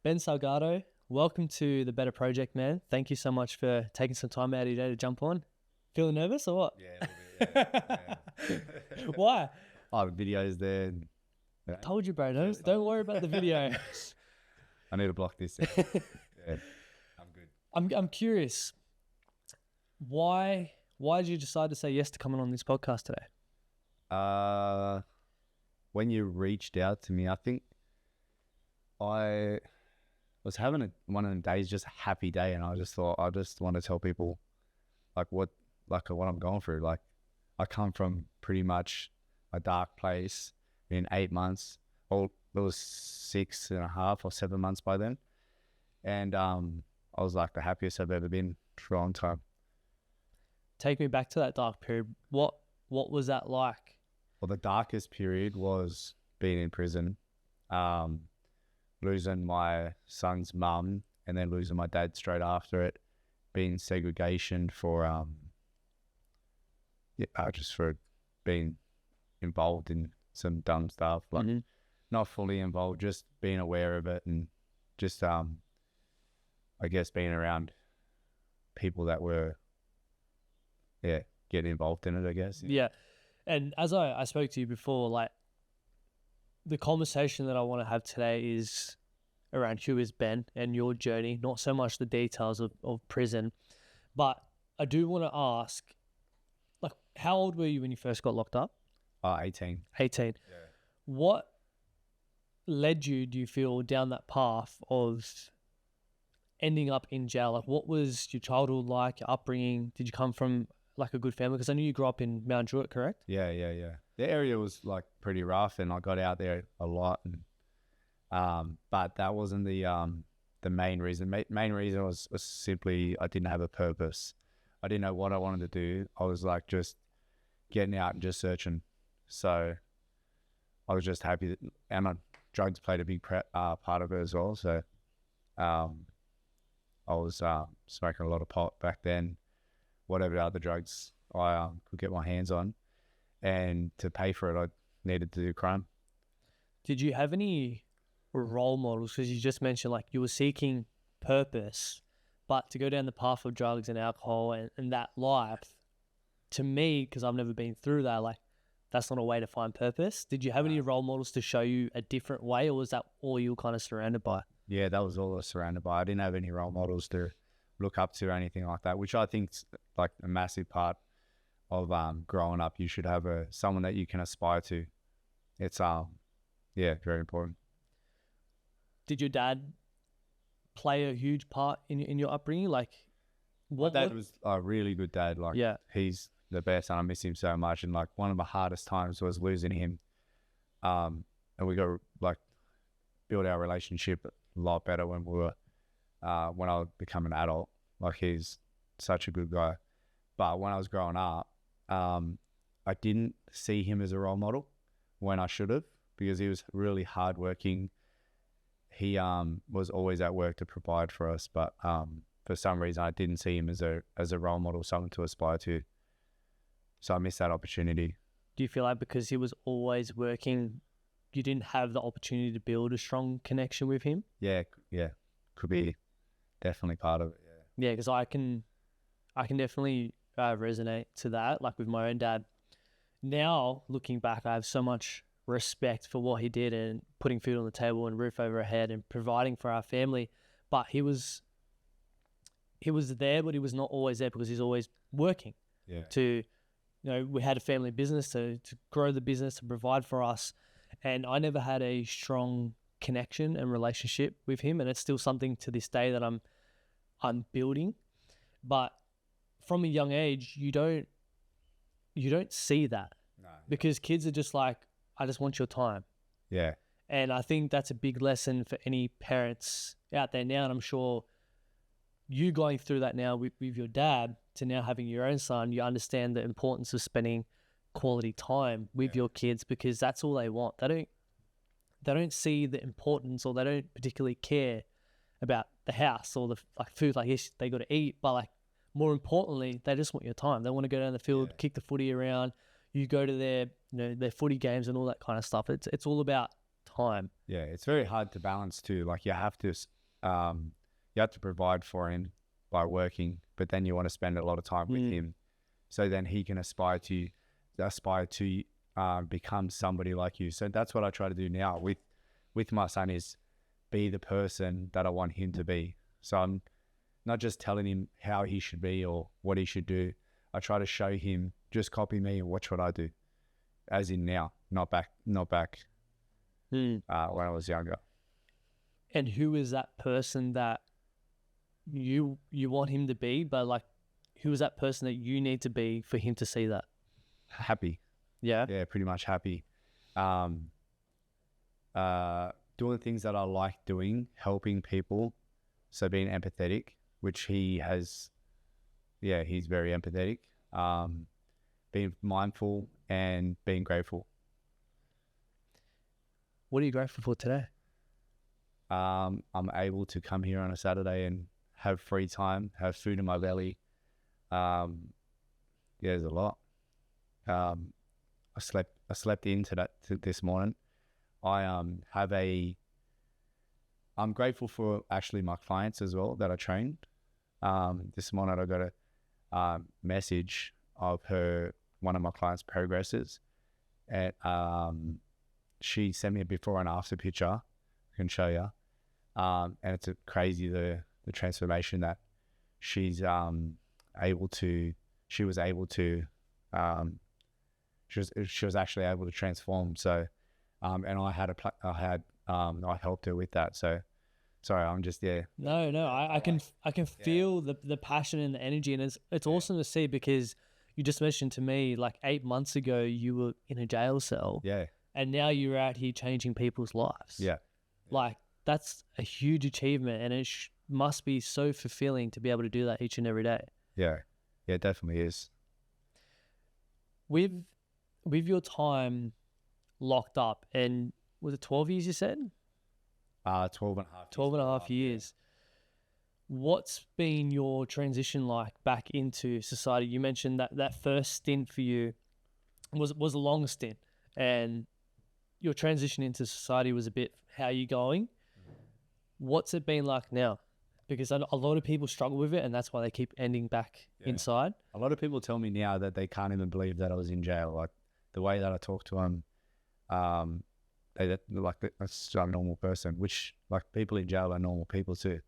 Ben Salgado, welcome to the Better Project, man. Thank you so much for taking some time out of your day to jump on. Feeling nervous or what? Yeah, a little bit, yeah. Why? Oh, the video's there. Yeah. Told you, bro. Don't worry about the video. I need to block this out. Yeah, I'm good. I'm curious. Why did you decide to say yes to coming on this podcast today? When you reached out to me, I think I was having one of them days, just a happy day, and I just thought I just want to tell people what I'm going through. Like, I come from pretty much a dark place in 8 months. Well, it was 6.5 or 7 months by then, and I was like the happiest I've ever been for a long time. Take me back to that dark period. What was that like? Well, the darkest period was being in prison, losing my son's mum, and then losing my dad straight after it, being in segregation for just for being involved in some dumb stuff, like not fully involved, just being aware of it, and just I guess being around people that were getting involved in it, I guess. Yeah. And as I spoke to you before, like, the conversation that I want to have today is around who is Ben and your journey, not so much the details of prison. But I do want to ask, like, how old were you when you first got locked up? 18. 18. Yeah. What led you, do you feel, down that path of ending up in jail? Like, what was your childhood like, your upbringing? Did you come from like a good family? Because I knew you grew up in Mount Druitt, correct? Yeah. The area was like pretty rough, and I got out there a lot, and but that wasn't the main reason. Main reason was simply I didn't have a purpose. I didn't know what I wanted to do. I was like just getting out and just searching. So I was just happy that, and drugs played a big part of it as well. So I was smoking a lot of pot back then, whatever other drugs I could get my hands on, and to pay for it, I needed to do crime. Did you have any role models? Because you just mentioned like you were seeking purpose, but to go down the path of drugs and alcohol and that life, to me, because I've never been through that, like, that's not a way to find purpose. Did you have any role models to show you a different way, or was that all you were kind of surrounded by? Yeah, that was all I was surrounded by. I didn't have any role models to look up to or anything like that, which I think's like a massive part of growing up. You should have someone that you can aspire to. It's very important. Did your dad play a huge part in your upbringing? Like, My dad was a really good dad. Like, yeah, he's the best, and I miss him so much. And like, one of the hardest times was losing him. And we got like build our relationship a lot better when I would become an adult. Like, he's such a good guy. But when I was growing up, I didn't see him as a role model when I should have, because he was really hardworking. He was always at work to provide for us, but for some reason I didn't see him as a role model, someone to aspire to. So I missed that opportunity. Do you feel like because he was always working, you didn't have the opportunity to build a strong connection with him? Yeah, could be definitely part of it. Yeah, because I can definitely resonate to that, like with my own dad. Now, looking back, I have so much respect for what he did and putting food on the table and roof over our head and providing for our family. But he was there, but he was not always there because he's always working. Yeah. We had a family business to grow the business, to provide for us. And I never had a strong connection and relationship with him. And it's still something to this day that I'm building. But from a young age, you don't see that. No. Because kids are just like, I just want your time. Yeah. And I think that's a big lesson for any parents out there now. And I'm sure you going through that now with your dad to now having your own son, you understand the importance of spending quality time with your kids, because that's all they want. They don't see the importance, or they don't particularly care about the house or the food. Like, yes, they got to eat, but like, more importantly, they just want your time. They want to go down the field, kick the footy around. You go to their footy games and all that kind of stuff. It's all about time. Yeah, it's very hard to balance too. Like you have to provide for him by working, but then you want to spend a lot of time with him, so then he can aspire to become somebody like you. So that's what I try to do now with my son, is be the person that I want him to be. So I'm not just telling him how he should be or what he should do. I try to show him, just copy me and watch what I do, as in now, not back when I was younger. And who is that person that you want him to be, but like, who is that person that you need to be for him to see that? Happy. Yeah. Yeah, pretty much happy. Doing things that I like doing, helping people. So being empathetic, which he has, he's very empathetic. Being mindful and being grateful. What are you grateful for today? I'm able to come here on a Saturday and have free time, have food in my belly. There's a lot. I slept in this morning. I'm grateful for actually my clients as well that I trained. This morning I got a message of one of my clients' progresses, and she sent me a before and after picture. I can show you, and it's crazy the transformation that she was able to transform. So, and I helped her with that. So, sorry, I'm just there. No, I can feel the passion and the energy, and it's awesome to see, because you just mentioned to me like 8 months ago you were in a jail cell, and now you're out here changing people's lives. Like, that's a huge achievement, and it must be so fulfilling to be able to do that each and every day. It definitely is. With your time locked up, and was it 12 years you said? 12 and a half. 12 and a half years. What's been your transition like back into society? You mentioned that first stint for you was a long stint, and your transition into society was a bit, how you going? What's it been like now? Because a lot of people struggle with it, and that's why they keep ending back inside. A lot of people tell me now that they can't even believe that I was in jail. Like, the way that I talk to them, that's a normal person, which, like, people in jail are normal people too.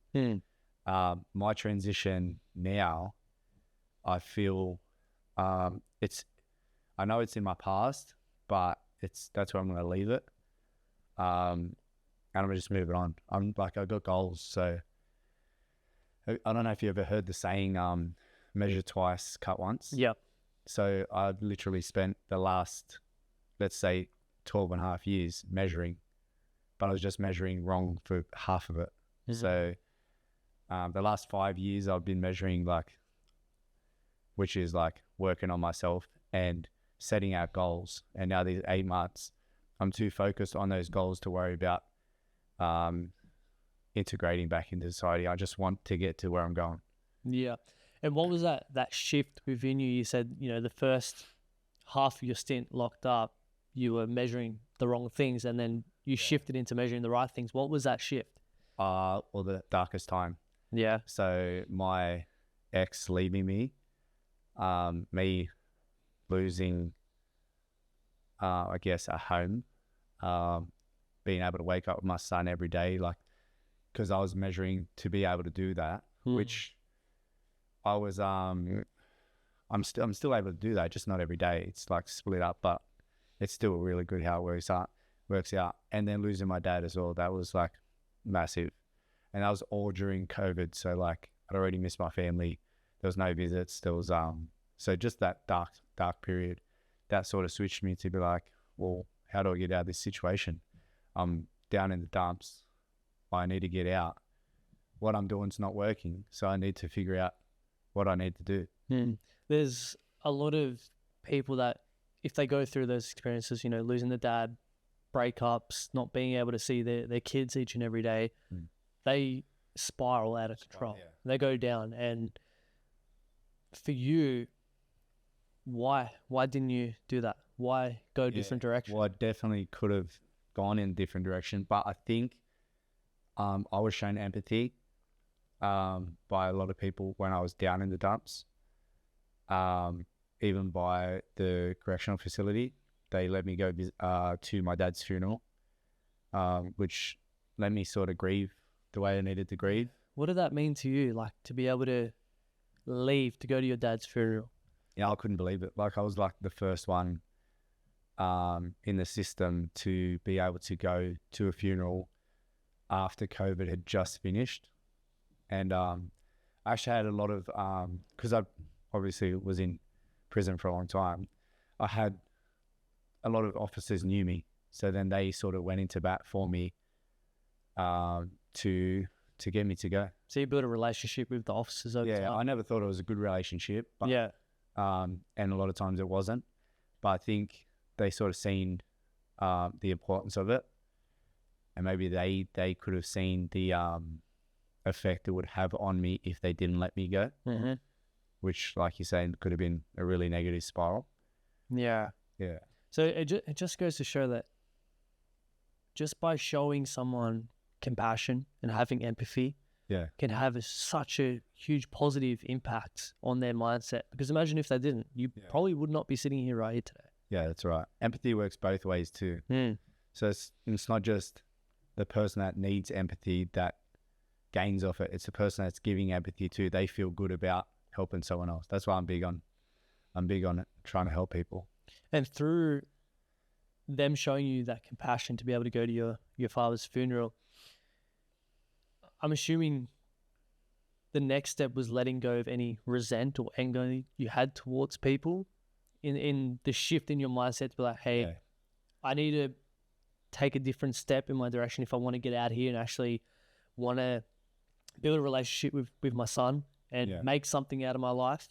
My transition now, I feel I know it's in my past, but that's where I'm going to leave it. And I'm going to just move it on. I've got goals. So I don't know if you ever heard the saying, measure twice, cut once. Yep. So I've literally spent the last, let's say, 12 and a half years measuring, but I was just measuring wrong for half of it. So the last 5 years I've been measuring, which is working on myself and setting out goals. And now these 8 months, I'm too focused on those goals to worry about integrating back into society. I just want to get to where I'm going. Yeah. And what was that shift within you? You said, the first half of your stint locked up, you were measuring the wrong things, and then you shifted into measuring the right things. What was that shift? The darkest time. Yeah. So my ex leaving me, me losing, I guess, a home, being able to wake up with my son every day, because I was measuring to be able to do that, which I was, I'm still able to do that, just not every day. It's split up, but it's still really good how it works out. And then losing my dad as well, that was massive. And that was all during COVID. So I'd already missed my family. There was no visits. There was, so just that dark period, that sort of switched me to be well, how do I get out of this situation? I'm down in the dumps. I need to get out. What I'm doing is not working. So I need to figure out what I need to do. There's a lot of people that, if they go through those experiences, losing the dad, breakups, not being able to see their kids each and every day, they spiral out of control. They go down. And for you, why didn't you do that? Why go a different direction? Well, I definitely could have gone in a different direction. But I think I was shown empathy by a lot of people when I was down in the dumps, even by the correctional facility. They let me go to my dad's funeral, which let me sort of grieve the way I needed to grieve. What did that mean to you, like to be able to leave to go to your dad's funeral? Yeah, I couldn't believe it. Like I was like the first one in the system to be able to go to a funeral after COVID had just finished. And I actually had a lot of, because I obviously was in prison for a long time, I had a lot of officers knew me. So then they sort of went into bat for me to get me to go. So you built a relationship with the officers over time? Yeah, I never thought it was a good relationship. But, yeah. And a lot of times it wasn't. But I think they sort of seen the importance of it. And maybe they could have seen the effect it would have on me if they didn't let me go. Mm-hmm. Which, like you're saying, could have been a really negative spiral. Yeah. Yeah. So it just goes to show that just by showing someone compassion and having empathy can have such a huge positive impact on their mindset. Because imagine if they didn't, you probably would not be sitting here right here today. Yeah, that's right. Empathy works both ways too. So it's not just the person that needs empathy that gains off it. It's the person that's giving empathy too. They feel good about helping someone else. That's why I'm big on it, trying to help people. And through them showing you that compassion to be able to go to your father's funeral, I'm assuming the next step was letting go of any resent or anger you had towards people in the shift in your mindset to be like, hey, I need to take a different step in my direction if I want to get out here and actually want to build a relationship with my son and make something out of my life.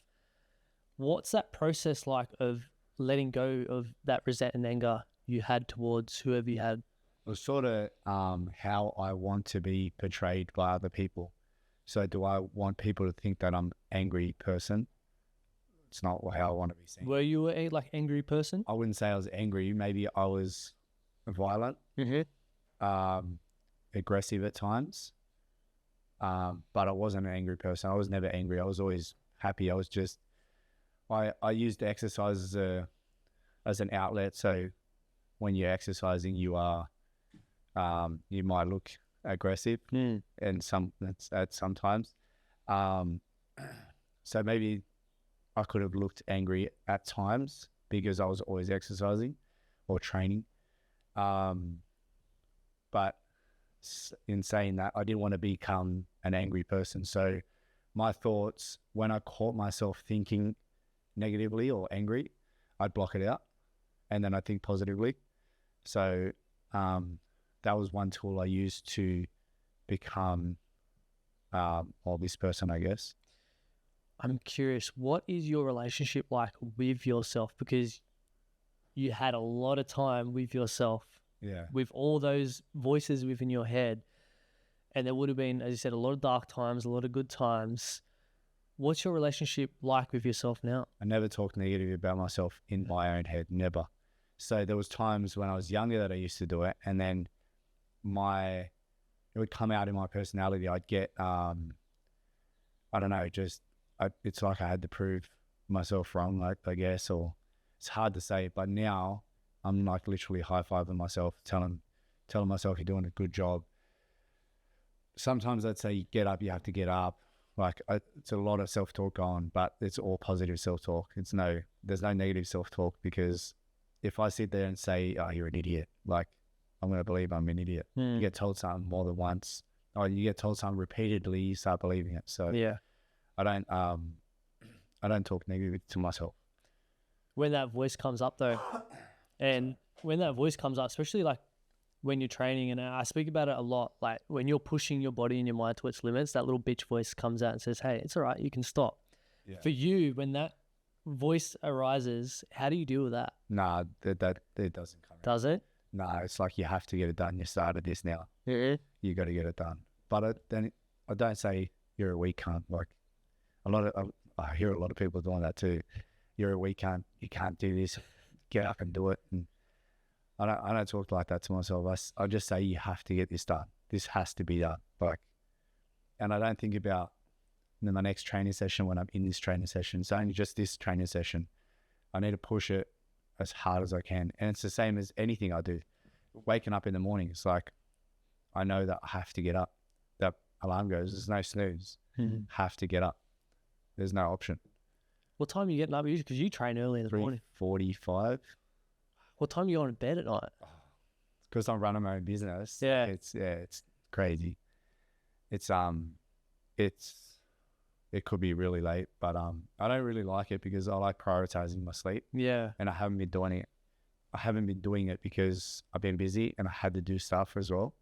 What's that process like of letting go of that resent and anger you had towards whoever you had? It was sort of how I want to be portrayed by other people. So do I want people to think that I'm an angry person? It's not how I want to be seen. Were you a angry person? I wouldn't say I was angry. Maybe I was violent, aggressive at times. But I wasn't an angry person. I was never angry. I was always happy. I was just, I used exercise as an outlet. So when you're exercising, you are, you might look aggressive and sometimes. So maybe I could have looked angry at times because I was always exercising or training. But in saying that, I didn't want to become an angry person. So my thoughts, when I caught myself thinking negatively or angry, I'd block it out and then I think positively. So that was one tool I used to become this person, I guess. I'm curious, what is your relationship like with yourself? Because you had a lot of time with yourself, with all those voices within your head. And there would have been, as you said, a lot of dark times, a lot of good times. What's your relationship like with yourself now? I never talk negative about myself in my own head, never. So there was times when I was younger that I used to do it, and then it would come out in my personality. I'd get, I don't know, it's like I had to prove myself wrong, like, I guess, or it's hard to say. But now I'm like literally high-fiving myself, telling myself you're doing a good job. Sometimes I'd say, get up, you have to get up. Like it's a lot of self-talk going, but it's all positive self-talk. There's no negative self-talk, because if I sit there and say, oh, you're an idiot, like I'm going to believe I'm an idiot. You get told something more than once, or you get told something repeatedly, you start believing it. So I don't talk negative to myself. When that voice comes up though, and when that voice comes up, especially like when you're training, and I speak about it a lot, like when you're pushing your body and your mind to its limits, that little bitch voice comes out and says, hey, it's all right, you can stop. For you, when that voice arises, how do you deal with that? Nah, that it doesn't come out. Does it? Nah, it's like you have to get it done. You started this now. You got to get it done. But then I don't say you're a weak cunt. Like I hear a lot of people doing that too. You're a weak cunt. You can't do this. Get up and do it. And I don't talk like that to myself. I just say, you have to get this done. This has to be done. Like, and I don't think about my next training session when I'm in this training session. It's only just this training session. I need to push it as hard as I can. And it's the same as anything I do. Waking up in the morning, it's like, I know that I have to get up. That alarm goes, there's no snooze. Have to get up. There's no option. What time are you getting up usually? Because you train early in the morning. 3:45. What time are you going to bed at night? Because I'm running my own business. Yeah. It's crazy. It could be really late, but I don't really like it because I like prioritizing my sleep. Yeah. And I haven't been doing it. I haven't been doing it because I've been busy and I had to do stuff as well.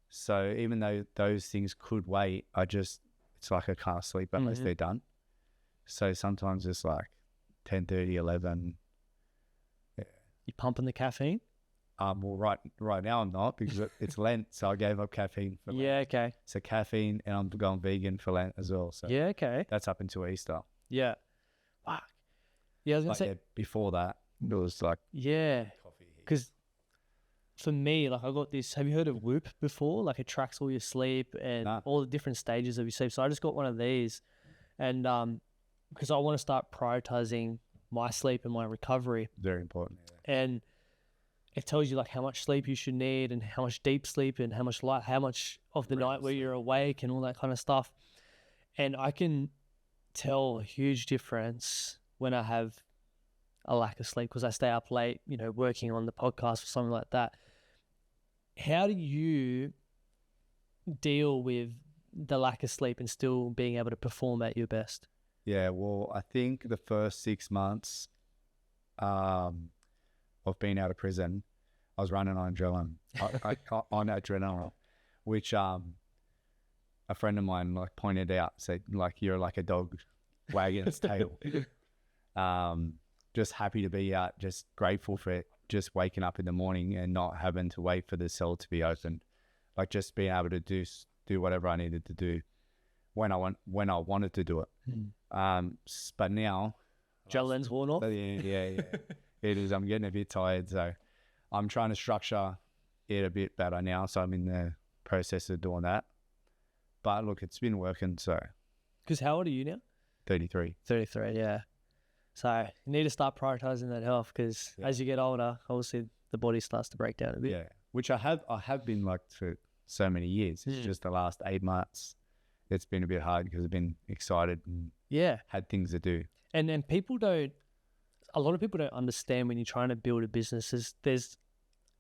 So even though those things could wait, it's like I can't sleep unless they're done. So sometimes it's like 10:30, 11. Yeah. You pumping the caffeine? Well, right now I'm not because it's Lent, so I gave up caffeine for Lent. Yeah, okay. So caffeine, and I'm going vegan for Lent as well. So yeah, okay. that's up until Easter. Yeah. Fuck. Yeah, I was going to say. Before that, it was like coffee. Because for me, like I got this, have you heard of Whoop before? Like it tracks all your sleep and all the different stages of your sleep. So I just got one of these and because I want to start prioritizing my sleep and my recovery. Very important. Yeah. And it tells you like how much sleep you should need and how much deep sleep and how much light, how much of the night where you're awake and all that kind of stuff. And I can tell a huge difference when I have a lack of sleep because I stay up late, working on the podcast or something like that. How do you deal with the lack of sleep and still being able to perform at your best? Yeah, well, I think the first 6 months of being out of prison, I was running on adrenaline, on adrenaline, which a friend of mine like pointed out, said like you're like a dog wagging its tail. Just happy to be out, just grateful for it, just waking up in the morning and not having to wait for the cell to be opened, like just being able to do whatever I needed to do when I wanted to do it. But now, adrenaline's worn off. Yeah. It is. I'm getting a bit tired, so I'm trying to structure it a bit better now. So I'm in the process of doing that. But look, it's been working. So, because how old are you now? 33. 33, yeah. So you need to start prioritizing that health because as you get older, obviously the body starts to break down a bit. Yeah, which I have been like for so many years. It's just the last 8 months. It's been a bit hard because I've been excited and had things to do. And a lot of people don't understand when you're trying to build a business. There's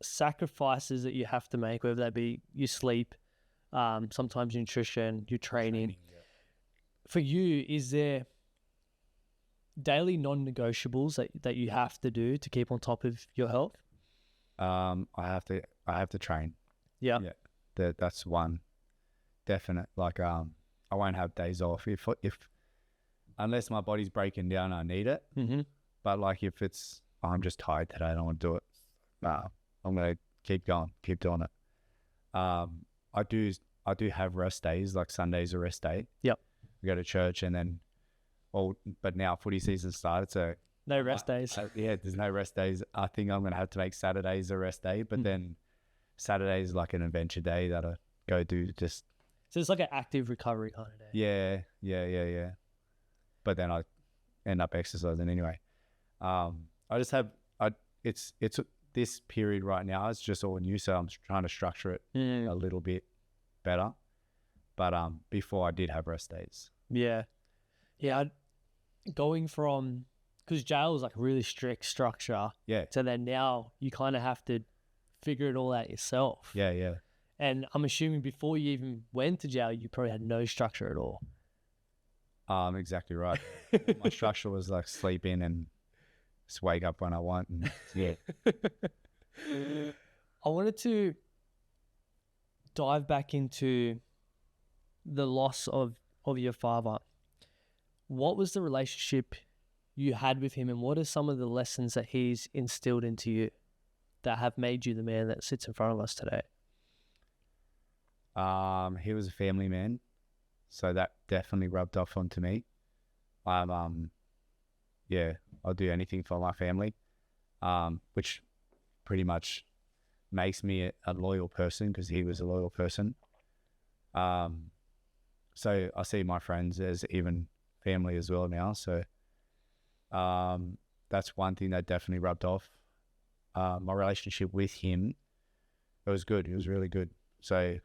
sacrifices that you have to make, whether that be your sleep, sometimes nutrition, your training. For you, is there daily non-negotiables that you have to do to keep on top of your health? I have to train. Yeah. That's one definite. Like I won't have days off if unless my body's breaking down, I need it. But like if it's I'm just tired today, I don't want to do it. I'm gonna keep going, keep doing it. I do have rest days, like Sunday's a rest day. Yep. We go to church and then but now footy season started, so no rest days. There's no rest days. I think I'm gonna have to make Saturdays a rest day, but then Saturday is like an adventure day that I go do just. So it's like an active recovery kind of day. Yeah. But then I end up exercising anyway. I just have it's this period right now. It's just all new, so I'm trying to structure it a little bit better. But before I did have rest days. Yeah. Going from because jail is like really strict structure. Yeah. So then now you kind of have to figure it all out yourself. Yeah. And I'm assuming before you even went to jail, you probably had no structure at all. Exactly right. My structure was like sleep in and just wake up when I want. And, yeah. I wanted to dive back into the loss of your father. What was the relationship you had with him, and what are some of the lessons that he's instilled into you that have made you the man that sits in front of us today? He was a family man, so that definitely rubbed off onto me. I'll do anything for my family, which pretty much makes me a loyal person because he was a loyal person. So I see my friends as even family as well now. So that's one thing that definitely rubbed off. My relationship with him, it was good. It was really good. So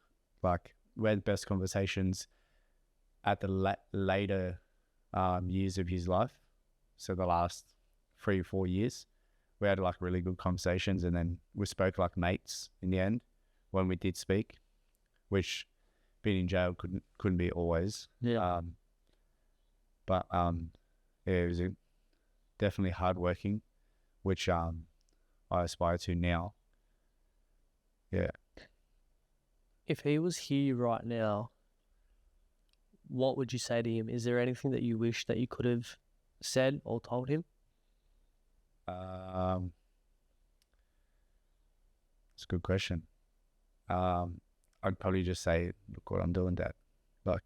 like we had the best conversations at the later years of his life. So the last 3 or 4 years, we had like really good conversations, and then we spoke like mates in the end when we did speak, which being in jail couldn't be always. Yeah. But yeah, it was definitely hardworking, which I aspire to now. Yeah. If he was here right now, what would you say to him? Is there anything that you wish that you could have said or told him? It's a good question. I'd probably just say, look what I'm doing, Dad. Like,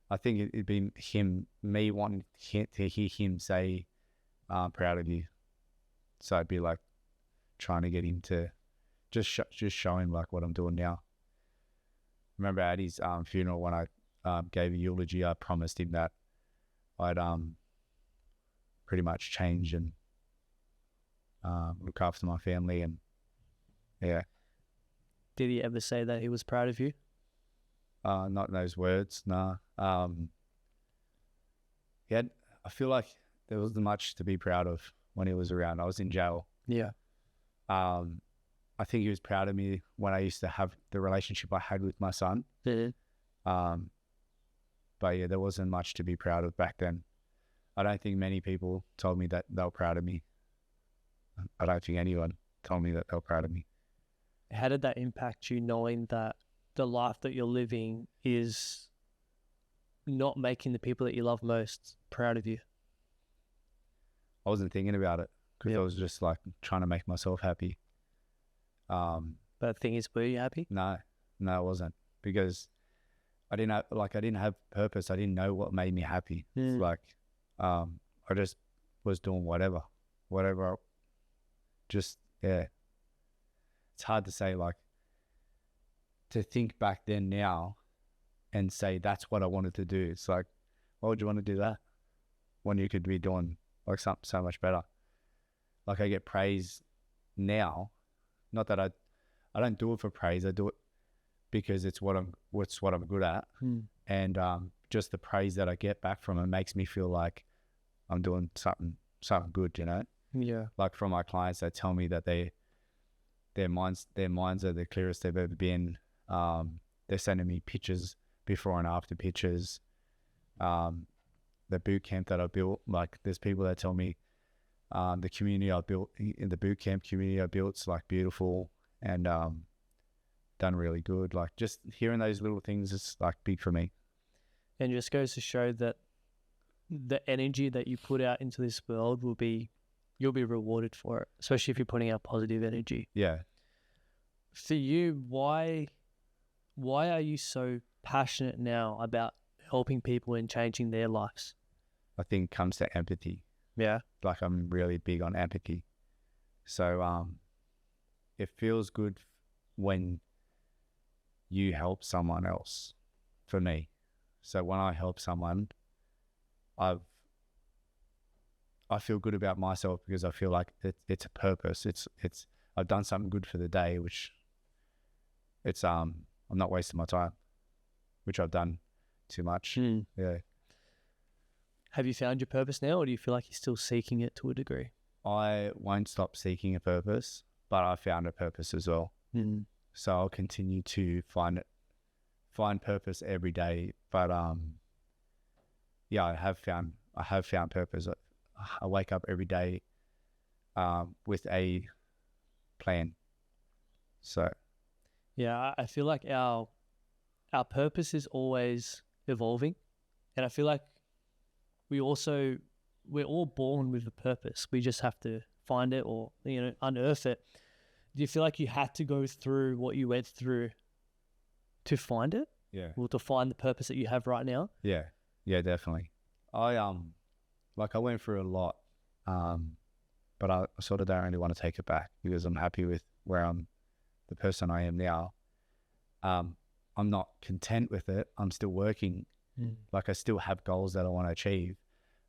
I think it'd be me wanting to hear him say, I'm proud of you. So I'd be like trying to get him to just show him like what I'm doing now. Remember at his funeral when I gave a eulogy, I promised him that I'd pretty much change and look after my family, and yeah. Did he ever say that he was proud of you? Not in those words, nah. I feel like there wasn't much to be proud of when he was around. I was in jail. Yeah. I think he was proud of me when I used to have the relationship I had with my son. Mm-hmm. But yeah, there wasn't much to be proud of back then. I don't think many people told me that they were proud of me. I don't think anyone told me that they were proud of me. How did that impact you, knowing that the life that you're living is not making the people that you love most proud of you? I wasn't thinking about it because I was just like trying to make myself happy. But the thing is, were you happy? No, I wasn't, because I didn't have purpose. I didn't know what made me happy. It's like, I just was doing whatever, just, yeah. It's hard to say, like, to think back then now and say that's what I wanted to do. It's like, why would you want to do that when you could be doing like something so much better? Like, I get praise now, not that I don't do it for praise. I do it because it's what I'm good at. And just the praise that I get back from it makes me feel like I'm doing something good, you know? Yeah. Like from my clients, they tell me that their minds are the clearest they've ever been. They're sending me pictures, before and after pictures. The boot camp that I built, like there's people that tell me the community I built in the boot camp community I built's like beautiful and done really good. Like just hearing those little things is like big for me. And just goes to show that the energy that you put out into this world you'll be rewarded for it, especially if you're putting out positive energy. Yeah. For you, why are you so passionate now about helping people and changing their lives? I think it comes to empathy. Yeah. Like I'm really big on empathy. So it feels good when you help someone else, for me. So when I help someone, I feel good about myself because I feel like it's a purpose. It's I've done something good for the day, which it's I'm not wasting my time, which I've done too much. Yeah. Have you found your purpose now, or do you feel like you're still seeking it to a degree? I won't stop seeking a purpose, but I found a purpose as well. So I'll continue to find purpose every day. But yeah, I have found purpose. I wake up every day with a plan. So yeah, I feel like our purpose is always evolving, and I feel like we're all born with a purpose. We just have to find it or unearth it. Do you feel like you had to go through what you went through to find it? Yeah. Or to find the purpose that you have right now? Yeah, definitely. I went through a lot, but I sort of don't really want to take it back because I'm happy with where the person I am now. I'm not content with it. I'm still working. Like I still have goals that I want to achieve,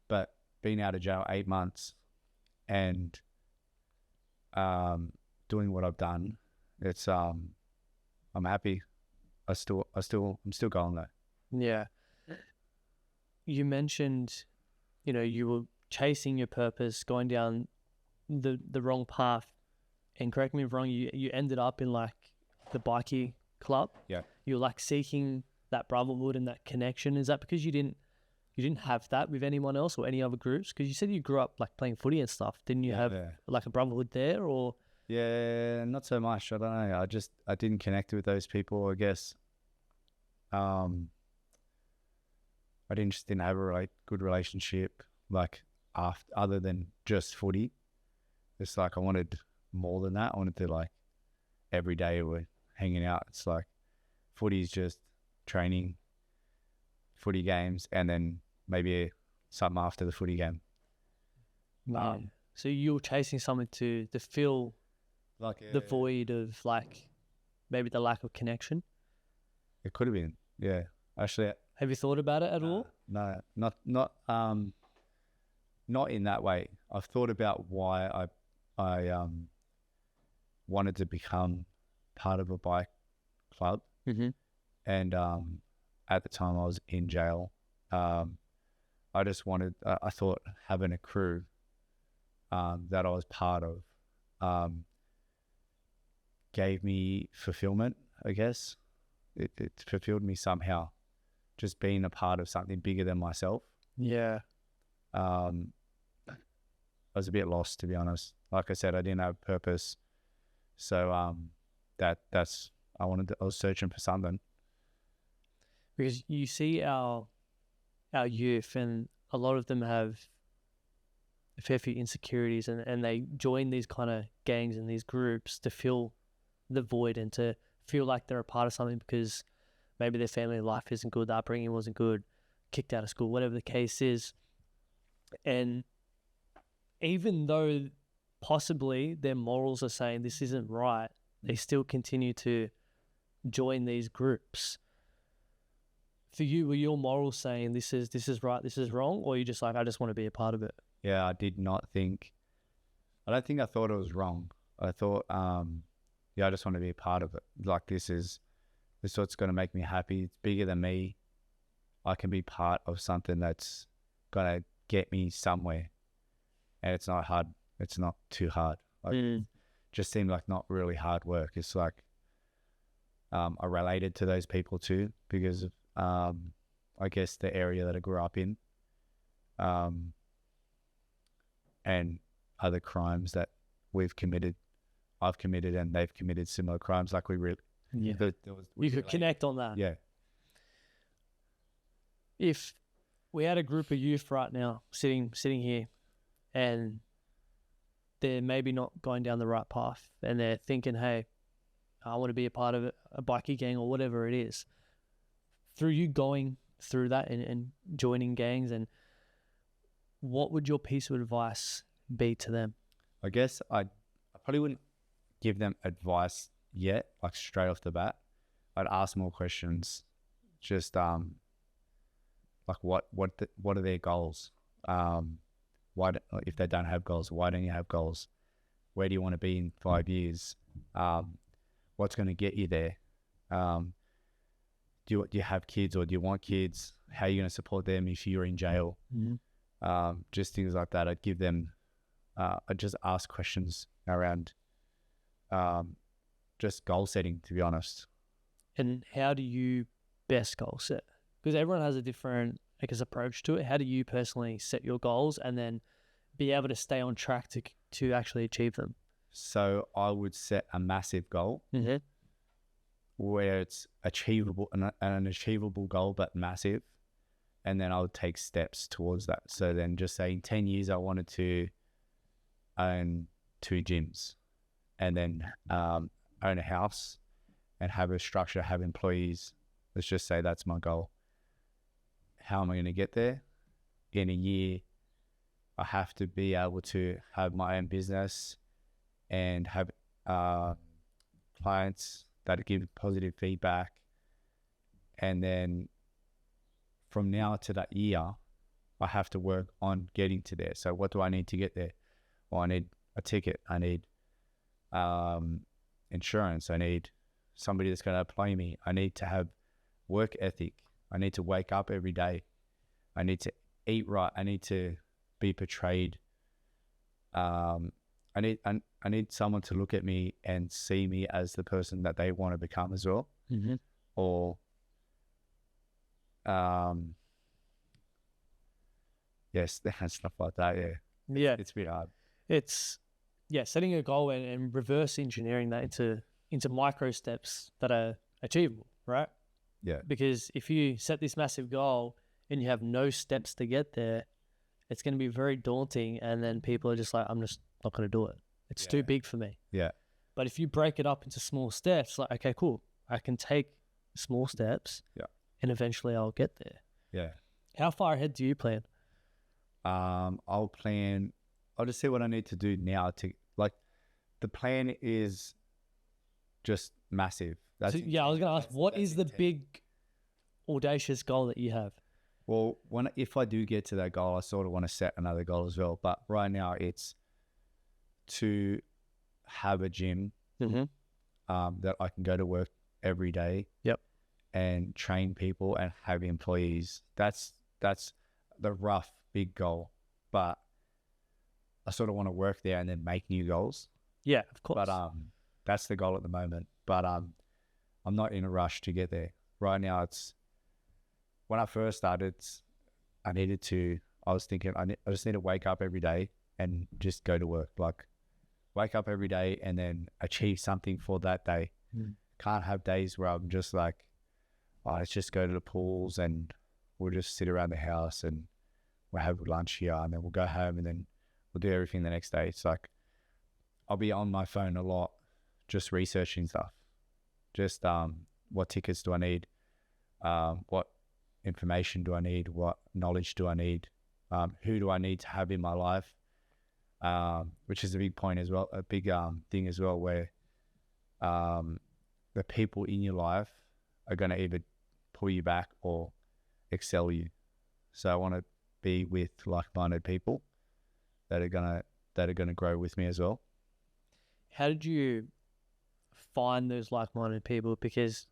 but being out of jail 8 months and doing what I've done, it's I'm happy. I'm still going though. Yeah. You mentioned, you were chasing your purpose, going down the wrong path, and correct me if I'm wrong, you ended up in like the bikie club. Yeah. You're like seeking that brotherhood and that connection. Is that because you didn't have that with anyone else or any other groups? Because you said you grew up like playing footy and stuff. Didn't you have like a brotherhood there, or? Yeah, not so much. I don't know. I didn't connect with those people, I guess. I just didn't have a good relationship, like other than just footy. It's like I wanted more than that. I wanted to like every day we're hanging out. It's like footy's just training, footy games, and then maybe something after the footy game. So you're chasing something to fill like the void of like maybe the lack of connection. It could have been, yeah. Actually, have you thought about it at all? No, not in that way. I've thought about why I wanted to become part of a bike club, and at the time I was in jail. I just wanted. I thought having a crew that I was part of gave me fulfillment. I guess it fulfilled me somehow. Just being a part of something bigger than myself. Yeah. I was a bit lost, to be honest. Like I said, I didn't have purpose. So that's I was searching for something. Because you see our youth, and a lot of them have a fair few insecurities, and they join these kind of gangs and these groups to fill the void and to feel like they're a part of something because maybe their family life isn't good, the upbringing wasn't good, kicked out of school, whatever the case is. And even though possibly their morals are saying this isn't right, they still continue to join these groups. For you, were your morals saying this is right, this is wrong, or you just like, I just want to be a part of it? Yeah, I don't think I thought it was wrong. I thought, I just want to be a part of it. Like this is what's going to make me happy. It's bigger than me. I can be part of something that's going to get me somewhere. And it's not hard. It's not too hard. Like, just seemed like not really hard work. It's like I related to those people too because of, I guess, the area that I grew up in and other crimes that I've committed and they've committed similar crimes. Like we could connect on that. Yeah. If we had a group of youth right now sitting here and they're maybe not going down the right path and they're thinking, hey, I want to be a part of a bikie gang or whatever it is, through you going through that and joining gangs, and what would your piece of advice be to them? I guess I probably wouldn't give them advice yet, like straight off the bat. I'd ask more questions. Just like what are their goals? Why if they don't have goals, why don't you have goals? Where do you want to be in 5 years? What's going to get you there? Do you have kids or do you want kids? How are you going to support them if you're in jail? Just things like that. I'd give them. I'd just ask questions around just goal setting, to be honest. And how do you best goal set? Because everyone has a different, I guess, approach to it. How do you personally set your goals and then be able to stay on track to actually achieve them? So I would set a massive goal where it's achievable, an achievable goal, but massive. And then I would take steps towards that. So then just say in 10 years, I wanted to own 2 gyms and then own a house and have a structure, have employees. Let's just say that's my goal. How am I going to get there? In a year, I have to be able to have my own business and have clients that give positive feedback. And then from now to that year, I have to work on getting to there. So what do I need to get there? Well, I need a ticket. I need insurance. I need somebody that's going to employ me. I need to have work ethic. I need to wake up every day. I need to eat right. I need to be portrayed. I need someone to look at me and see me as the person that they want to become as well. Mm-hmm. Or yes, and stuff like that. Yeah. Yeah. It's a bit hard. It's setting a goal and reverse engineering that into micro steps that are achievable, right? Yeah. Because if you set this massive goal and you have no steps to get there, it's going to be very daunting, and then people are just like, I'm just not going to do it. It's too big for me. Yeah. But if you break it up into small steps, like, okay, cool, I can take small steps, and eventually I'll get there. Yeah. How far ahead do you plan? I'll just see what I need to do now to, like, the plan is just massive. I was going to ask, what is the big audacious goal that you have? Well, if I do get to that goal, I sort of want to set another goal as well. But right now it's to have a gym that I can go to work every day. Yep. And train people and have employees. That's the rough big goal. But I sort of want to work there and then make new goals. Yeah, of course. But that's the goal at the moment. But I'm not in a rush to get there. Right now it's, when I first started, I was thinking I just need to wake up every day and just go to work. Like, wake up every day and then achieve something for that day. Can't have days where I'm just like, oh, let's just go to the pools and we'll just sit around the house and we'll have lunch here and then we'll go home and then we'll do everything the next day. It's like, I'll be on my phone a lot, just researching stuff. Just what tickets do I need? What information do I need? What knowledge do I need? Who do I need to have in my life? Which is a big point as well, a big thing as well, where the people in your life are going to either pull you back or excel you. So I want to be with like-minded people that are gonna grow with me as well. How did you find those like-minded people? Because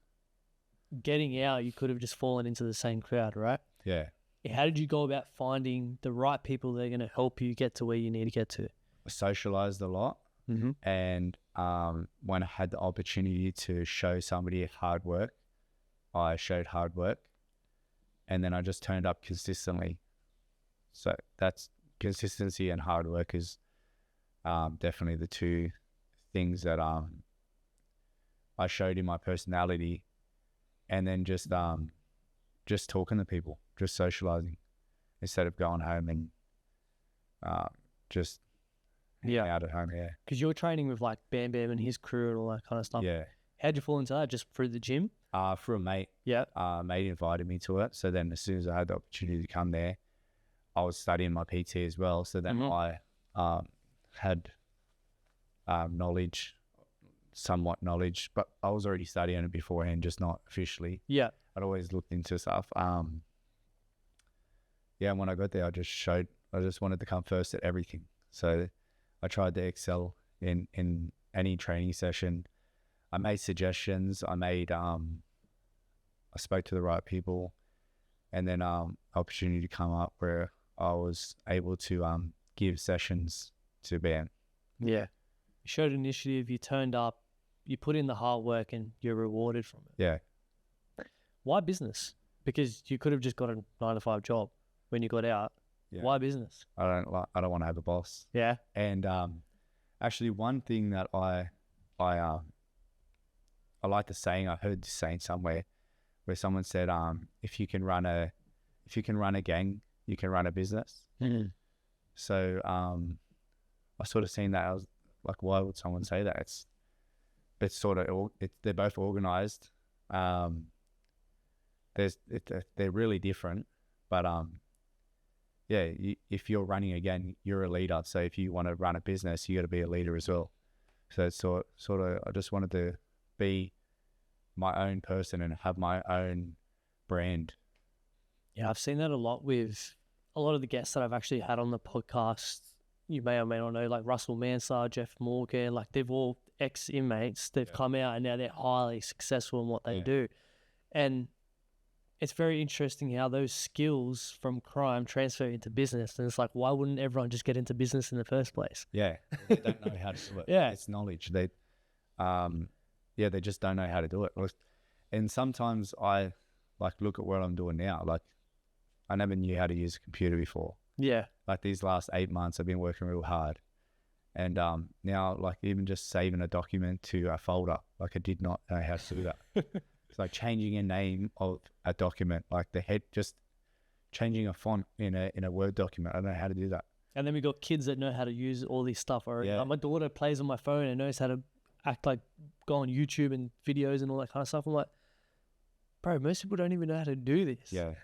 getting out, you could have just fallen into the same crowd, right? Yeah. How did you go about finding the right people that are going to help you get to where you need to get to? I socialized a lot. And when I had the opportunity to show somebody hard work, I showed hard work, and then I just turned up consistently. So that's consistency and hard work is definitely the two things that I showed in my personality, and then just talking to people, just socializing instead of going home and just out at home. Yeah, because you're training with like Bam Bam and his crew and all that kind of stuff. Yeah. How'd you fall into that? Just through the gym? Through a mate. Yeah. Mate invited me to it. So then as soon as I had the opportunity to come there, I was studying my PT as well. So then I had somewhat knowledge, but I was already studying it beforehand, just not officially. Yeah. I'd always looked into stuff. And when I got there, I just wanted to come first at everything. So I tried to excel in any training session. I made suggestions. I spoke to the right people, and then opportunity to come up where I was able to give sessions to BAM. Yeah. You showed initiative, you turned up, you put in the hard work, and you're rewarded from it. Yeah. Why business? Because you could have just got a 9-to-5 job when you got out. Yeah. Why business? I don't want to have a boss. Yeah. And actually, one thing that I like the saying, I heard this saying somewhere, where someone said, if you can run a gang, you can run a business. So I sort of seen that. I was like, why would someone say that? It's sort of they're both organized. They're really different, but if you're running again, you're a leader. So if you want to run a business, you got to be a leader as well. So it's sort of, I just wanted to be my own person and have my own brand. Yeah, I've seen that a lot with a lot of the guests that I've actually had on the podcast. You may or may not know, like Russell Mansard, Jeff Morgan, like they've all ex-inmates. They've come out and now they're highly successful in what they do. And it's very interesting how those skills from crime transfer into business. And it's like, why wouldn't everyone just get into business in the first place? Yeah, they don't know how to do it. It's knowledge. They just don't know how to do it. And sometimes I like look at what I'm doing now. Like, I never knew how to use a computer before. Yeah. Like these last 8 months, I've been working real hard. And now, like even just saving a document to a folder, like I did not know how to do that. It's like changing a name of a document, like just changing a font in a Word document. I don't know how to do that. And then we got kids that know how to use all this stuff already. Yeah. Like my daughter plays on my phone and knows how to act like go on YouTube and videos and all that kind of stuff. I'm like, bro, most people don't even know how to do this. Yeah.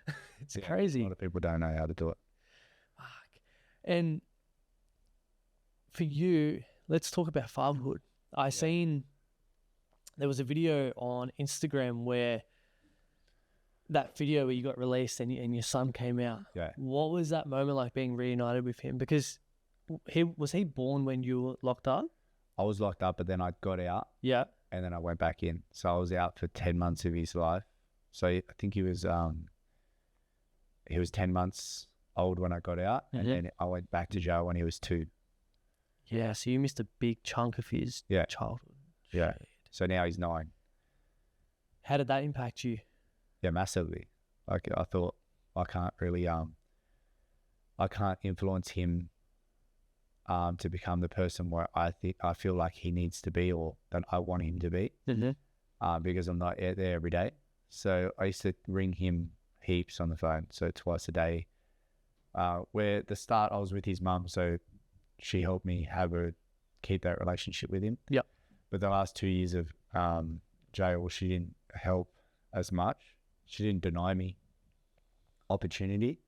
It's crazy. A lot of people don't know how to do it. Fuck. And for you, let's talk about fatherhood. I seen there was a video on Instagram where that video where you got released and your son came out. Yeah. What was that moment like being reunited with him? Because was he born when you were locked up? I was locked up, but then I got out. Yeah. And then I went back in. So I was out for 10 months of his life. So I think he was 10 months old when I got out. And then I went back to jail when he was 2. Yeah, so you missed a big chunk of his childhood. Yeah. So now he's 9. How did that impact you? Yeah, massively. Like I thought I can't really I can't influence him to become the person where I feel like he needs to be or that I want him to be. Because I'm not there every day. So I used to ring him heaps on the phone, so twice a day. Where at the start I was with his mum, so she helped me keep that relationship with him. Yep. But the last 2 years of jail, she didn't help as much. She didn't deny me opportunity.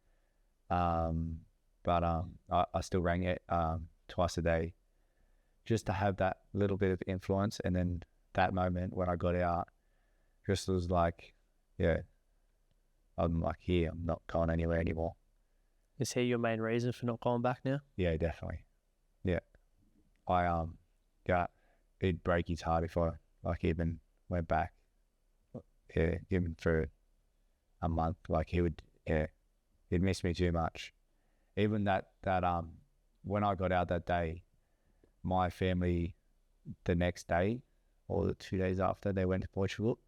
But I still rang it twice a day just to have that little bit of influence. And then that moment when I got out, just was like, yeah, I'm like here, I'm not going anywhere anymore. Is he your main reason for not going back now? Yeah, definitely. Yeah. It'd break his heart if I like even went back. Yeah, even for a month. Like he'd miss me too much. Even that when I got out that day, my family the next day or the 2 days after, they went to Portugal.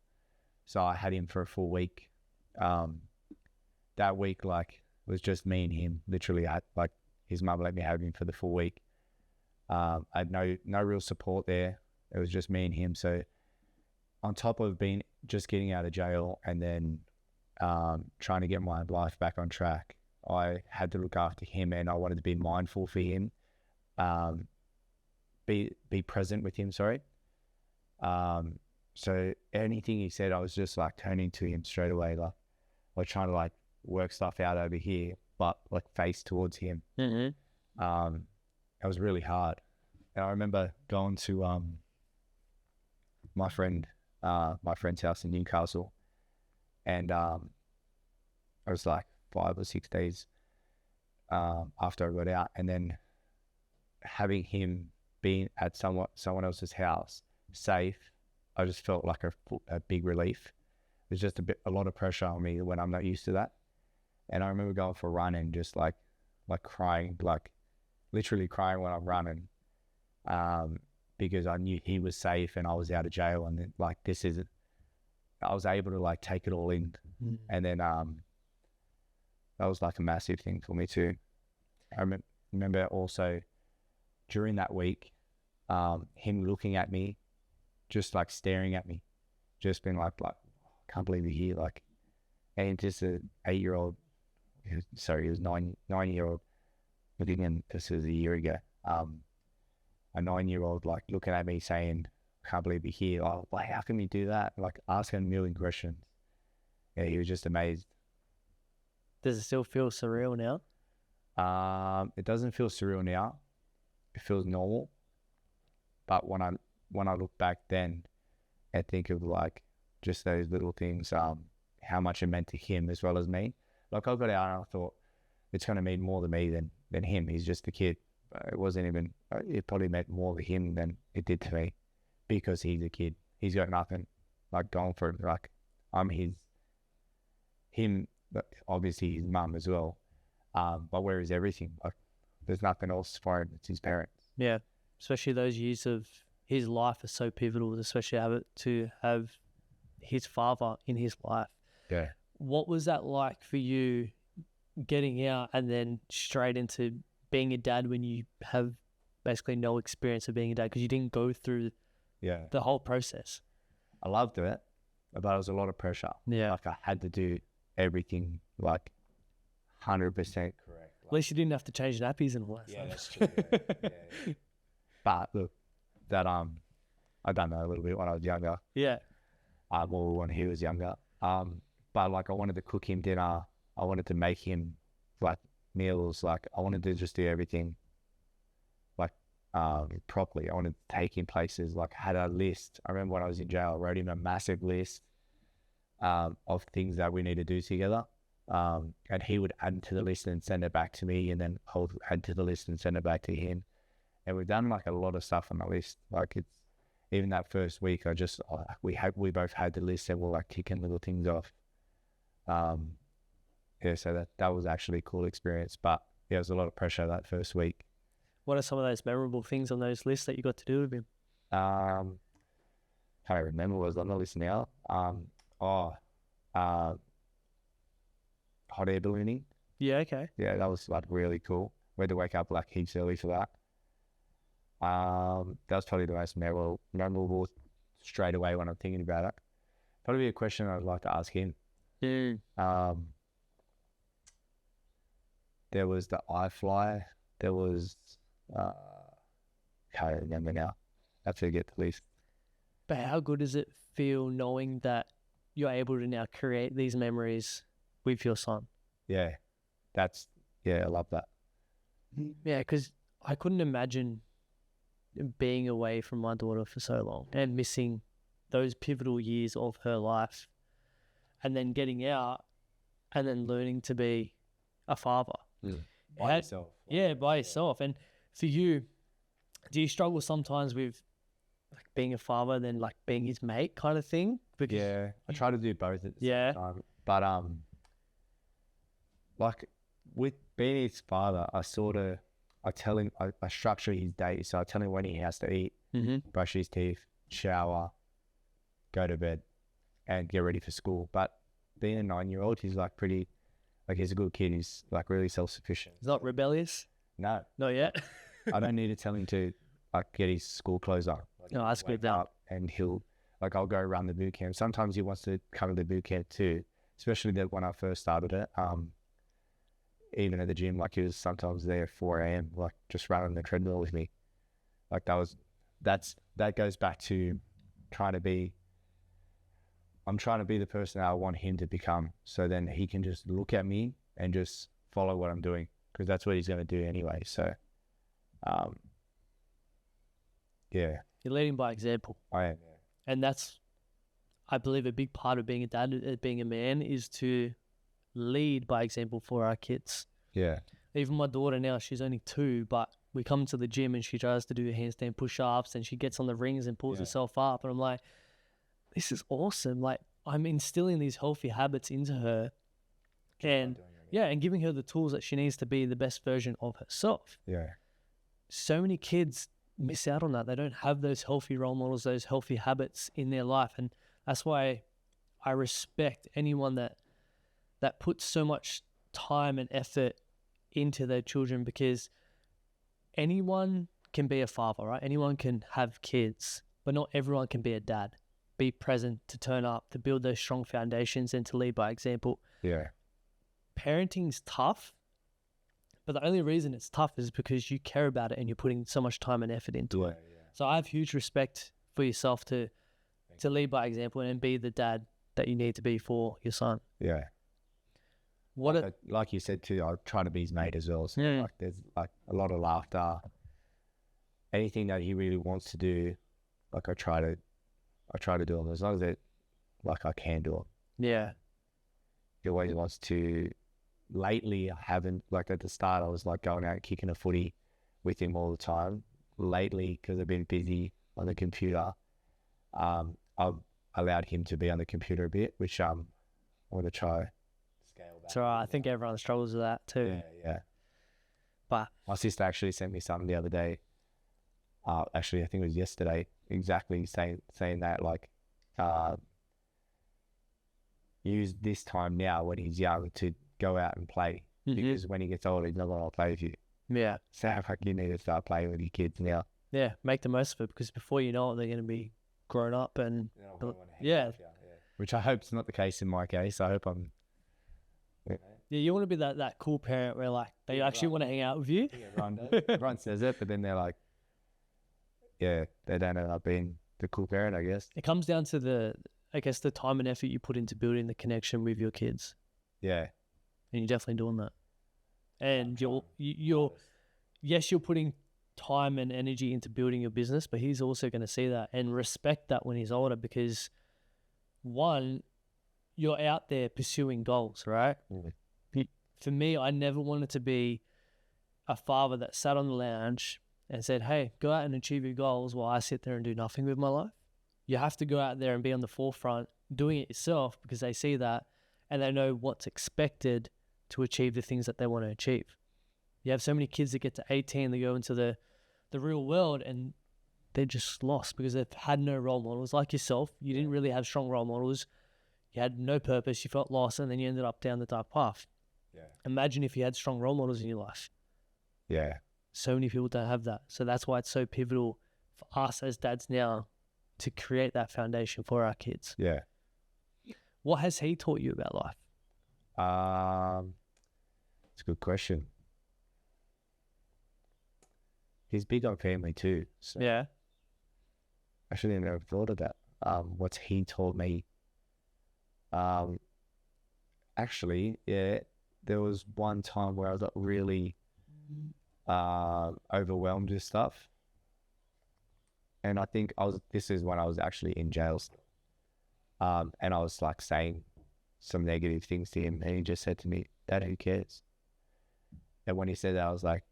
So I had him for a full week. That week like was just me and him. Literally, like his mum let me have him for the full week. I had no real support there. It was just me and him. So on top of getting out of jail and then trying to get my life back on track, I had to look after him and I wanted to be mindful for him, be present with him, sorry. So anything he said, I was just like turning to him straight away, like trying to like work stuff out over here, but like face towards him. It was really hard. And I remember going to my friend's house in Newcastle, and I was like 5 or 6 days after I got out, and then having him being at someone else's house safe, I just felt like a big relief. There's just a lot of pressure on me when I'm not used to that. And I remember going for a run and just like crying, like literally crying when I'm running, because I knew he was safe and I was out of jail, and then like I was able to like take it all in. And then that was like a massive thing for me too. I remember also during that week, him looking at me, just like staring at me, just being like, I can't believe you're here. Like, and just an 8-year-old, sorry, he was 9-year-old, looking in, this was a year ago, a 9-year-old like looking at me saying, I can't believe you're here. Oh, like, how can you do that? Like asking a million questions. Yeah, he was just amazed. Does it still feel surreal now? It doesn't feel surreal now. It feels normal. But when I look back then and think of like just those little things, how much it meant to him as well as me. Like I got out and I thought it's going to mean more to me than him. He's just a kid. It wasn't even. It probably meant more to him than it did to me because he's a kid. He's got nothing like going for him. Like I'm him, but obviously his mum as well. But where is everything? Like there's nothing else for him. It's his parents. Yeah, especially those years of his life are so pivotal, especially to have his father in his life. Yeah. What was that like for you getting out and then straight into being a dad when you have basically no experience of being a dad because you didn't go through the whole process? I loved it, but it was a lot of pressure. Yeah. Like I had to do everything like 100% correct. At least you didn't have to change nappies and all that Yeah, stuff. that's true. Yeah. But look, that I done that a little bit when I was younger. Yeah. More when he was younger. But like I wanted to cook him dinner. I wanted to make him like meals. Like I wanted to just do everything like properly. I wanted to take him places. Like I had a list. I remember when I was in jail, I wrote him a massive list of things that we need to do together. And he would add to the list and send it back to me, and then I would add to the list and send it back to him. And we've done like a lot of stuff on the list. Like it's even that first week, we both had the list and we're like kicking little things off. So that was actually a cool experience. But yeah, it was a lot of pressure that first week. What are some of those memorable things on those lists that you got to do with him? Can't remember what was on the list now. Hot air ballooning. Yeah, okay. Yeah, that was like really cool. We had to wake up like heaps early for that. That was probably the most memorable straight away when I'm thinking about it. Probably a question I'd like to ask him. There was the iFly. There was can't remember now. I have to get the list. But how good does it feel knowing that you're able to now create these memories with your son? Yeah, I love that. Yeah, because I couldn't imagine being away from my daughter for so long and missing those pivotal years of her life and then getting out and then learning to be a father. By yourself. Yeah, by yourself. And for you, do you struggle sometimes with like being a father then like being his mate kind of thing? Because yeah, I try to do both at the same time. But like with being his father, I tell him, I structure his day. So I tell him when he has to eat, brush his teeth, shower, go to bed, and get ready for school. But being a 9-year-old, he's like he's a good kid. He's like really self-sufficient. He's not rebellious? No. Not yet? I don't need to tell him to like get his school clothes on. Like, no, that's good. Up and I'll go around the boot camp. Sometimes he wants to come to the boot camp too, especially when I first started it. Even at the gym, like he was sometimes there at 4 a.m, like just running the treadmill with me. Like that goes back to I'm trying to be the person that I want him to become. So then he can just look at me and just follow what I'm doing, because that's what he's going to do anyway. So, yeah. You're leading by example. I am, yeah. And that's, I believe, a big part of being a dad, being a man, is to lead by example for our kids. Yeah. Even my daughter now, she's only 2, but we come to the gym and she tries to do handstand push-ups and she gets on the rings and pulls herself up. And I'm like, this is awesome. Like, I'm instilling these healthy habits into her and giving her the tools that she needs to be the best version of herself. Yeah. So many kids miss out on that. They don't have those healthy role models, those healthy habits in their life. And that's why I respect anyone that puts so much time and effort into their children, because anyone can be a father, right? Anyone can have kids, but not everyone can be a dad. Be present, to turn up, to build those strong foundations and to lead by example. Yeah. Parenting's tough, but the only reason it's tough is because you care about it and you're putting so much time and effort into it. Yeah. So I have huge respect for yourself to lead by example and be the dad that you need to be for your son. Yeah. What like you said too, I try to be his mate as well. So Yeah. like there's like a lot of laughter. Anything that he really wants to do, like I try to do him as long as it like I can do it. Yeah. He always wants to. Lately, I haven't, like at the start, I was like going out and kicking a footy with him all the time. Lately, because I've been busy on the computer, I've allowed him to be on the computer a bit, which I want to try scale back. It's all right. I think everyone struggles with that too. Yeah. But My sister actually sent me something the other day. Actually, I think it was yesterday. Exactly saying that like, use this time now when he's young to go out and play, because when he gets older, he's not going to play with you. Yeah. So like you need to start playing with your kids now. Yeah. Make the most of it, because before you know it, they're going to be grown up and yeah. Which I hope is not the case in my case. I hope I'm. Yeah, you want to be that cool parent where like they actually want to hang out with you. Everyone says it, but then they're like, yeah, they don't end up being the cool parent, I guess. It comes down to the time and effort you put into building the connection with your kids. Yeah. And you're definitely doing that. And you're putting time and energy into building your business, but he's also going to see that and respect that when he's older, because one, you're out there pursuing goals, right? For me, I never wanted to be a father that sat on the lounge and said, hey, go out and achieve your goals while I sit there and do nothing with my life. You have to go out there and be on the forefront doing it yourself, because they see that and they know what's expected to achieve the things that they want to achieve. You have so many kids that get to 18, they go into the real world and they're just lost because they've had no role models. Like yourself, you didn't really have strong role models. You had no purpose, you felt lost, and then you ended up down the dark path. Yeah. Imagine if you had strong role models in your life. Yeah. So many people don't have that. So that's why it's so pivotal for us as dads now to create that foundation for our kids. Yeah. What has he taught you about life? It's a good question. He's big on family too. So Yeah. I should have never thought of that. What's he taught me? Actually, yeah, there was one time where I got really overwhelmed with stuff. And I think this is when I was actually in jail. And I was like saying some negative things to him, and he just said to me, Dad, who cares? And when he said that, I was like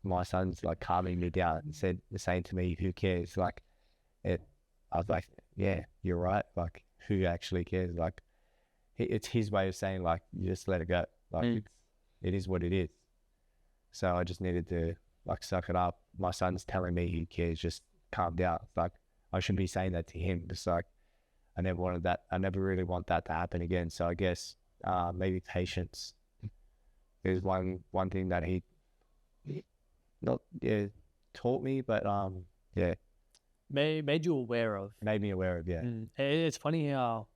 my son's like calming me down and saying to me, who cares? Like I was like, yeah, you're right. Like, who actually cares? Like, it's his way of saying, like, you just let it go. Like, it is what it is. So I just needed to like suck it up. My son's telling me he cares, just calm down. It's like, I shouldn't be saying that to him. It's like, I never wanted that. I never really want that to happen again. So I guess maybe patience is one thing that he taught me, but Made you aware of. Made me aware of, yeah. It's funny how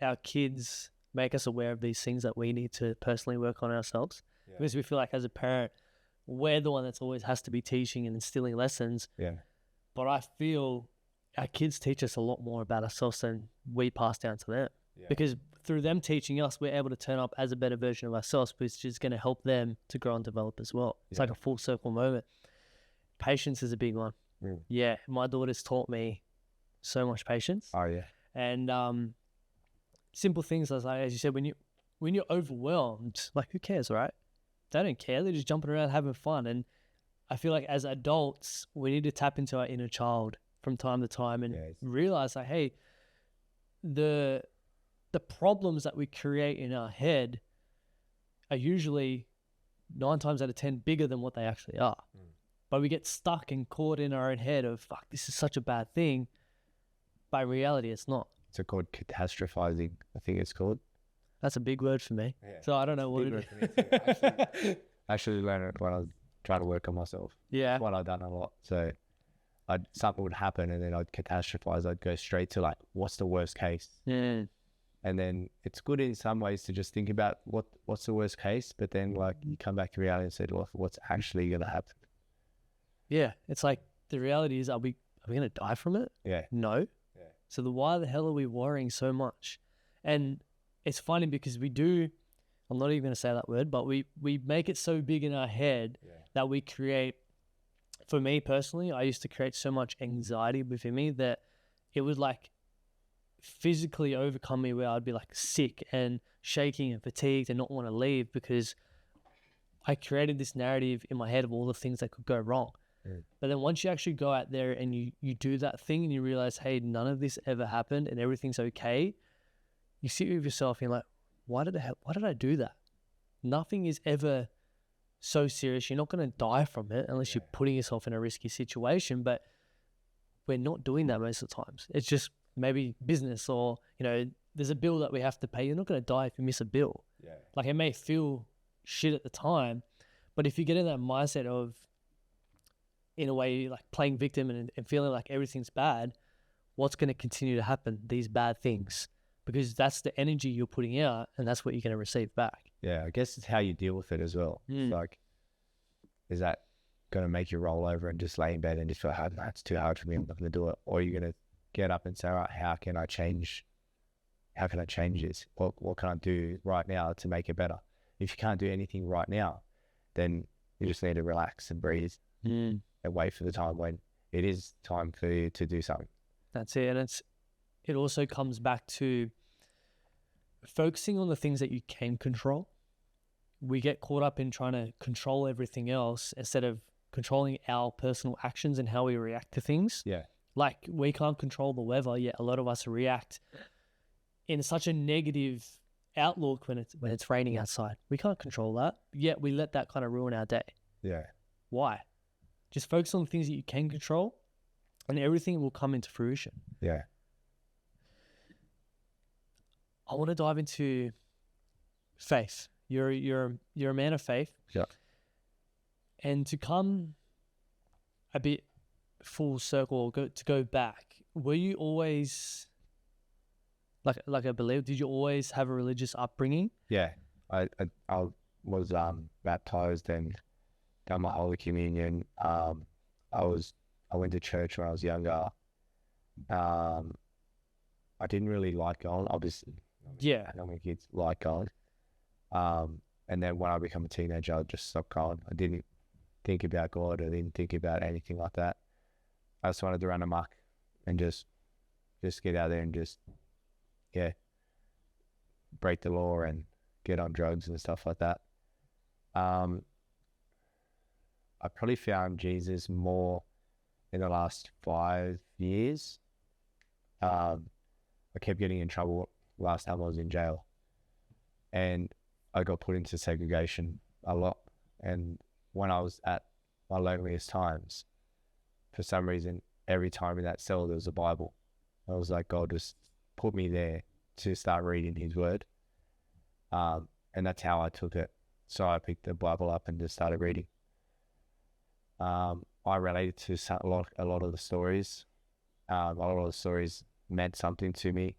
our kids make us aware of these things that we need to personally work on ourselves. Yeah. Because we feel like as a parent, we're the one that's always has to be teaching and instilling lessons. Yeah. But I feel our kids teach us a lot more about ourselves than we pass down to them. Yeah. Because through them teaching us, we're able to turn up as a better version of ourselves, which is going to help them to grow and develop as well. It's like a full circle moment. Patience is a big one. Yeah, my daughter's taught me so much patience. Oh yeah. And simple things as you said, when you're overwhelmed, like who cares, right? They don't care. They're just jumping around having fun. And I feel like as adults, we need to tap into our inner child from time to time and realize like, hey, the problems that we create in our head are usually 9 times out of 10 bigger than what they actually are. But we get stuck and caught in our own head of, fuck, this is such a bad thing. By reality, it's not. It's called catastrophizing, I think it's called. That's a big word for me. Yeah. So I don't know what it is. I actually learned it when I was trying to work on myself. Yeah. That's what I've done a lot. So something would happen and then I'd catastrophize. I'd go straight to like, what's the worst case? Yeah. And then it's good in some ways to just think about what's the worst case, but then like you come back to reality and say, well, what's actually going to happen? Yeah. It's like the reality is, are we going to die from it? Yeah. No. Yeah. So why the hell are we worrying so much? And it's funny because we do I'm not even going to say that word, but we make it so big in our head that we create, for me personally, I used to create so much anxiety within me that it would like physically overcome me, where I'd be like sick and shaking and fatigued and not want to leave, because I created this narrative in my head of all the things that could go wrong. But then once you actually go out there and you do that thing and you realize, hey, none of this ever happened and everything's okay, you sit with yourself and you're like, why did I do that? Nothing is ever so serious. You're not going to die from it unless you're putting yourself in a risky situation. But we're not doing that most of the times. It's just maybe business, or, you know, there's a bill that we have to pay. You're not going to die if you miss a bill. Like, it may feel shit at the time, but if you get in that mindset of, in a way, like playing victim and feeling like everything's bad, what's going to continue to happen? These bad things, because that's the energy you're putting out and that's what you're going to receive back. Yeah, I guess it's how you deal with it as well. Like, is that going to make you roll over and just lay in bed and just feel like, oh, it's too hard for me, I'm not going to do it? Or are you going to get up and say, all right, how can I change this? What can I do right now to make it better? If you can't do anything right now, then you just need to relax and breathe and wait for the time when it is time for you to do something. That's it. And it also comes back to focusing on the things that you can control. We get caught up in trying to control everything else instead of controlling our personal actions and how we react to things. Yeah. Like, we can't control the weather, yet a lot of us react in such a negative outlook when it's raining outside. We can't control that, yet we let that kind of ruin our day. Yeah. Why? Just focus on the things that you can control and everything will come into fruition. Yeah. I want to dive into faith. You're a man of faith. Yeah. And to come a bit full circle, to go back, were you always like I believe, did you always have a religious upbringing? Yeah. I was baptized and done my Holy Communion. I went to church when I was younger. I didn't really like going, obviously. Yeah. I know my kids like going. And then when I became a teenager, I just stopped going. I didn't think about God. I didn't think about anything like that. I just wanted to run amok and just get out there and just, break the law and get on drugs and stuff like that. I probably found Jesus more in the last 5 years. I kept getting in trouble last time I was in jail, and I got put into segregation a lot. And when I was at my loneliest times, for some reason, every time in that cell there was a Bible. I was like, God just put me there to start reading His Word, and that's how I took it. So I picked the Bible up and just started reading. I related to a lot of the stories. A lot of the stories meant something to me.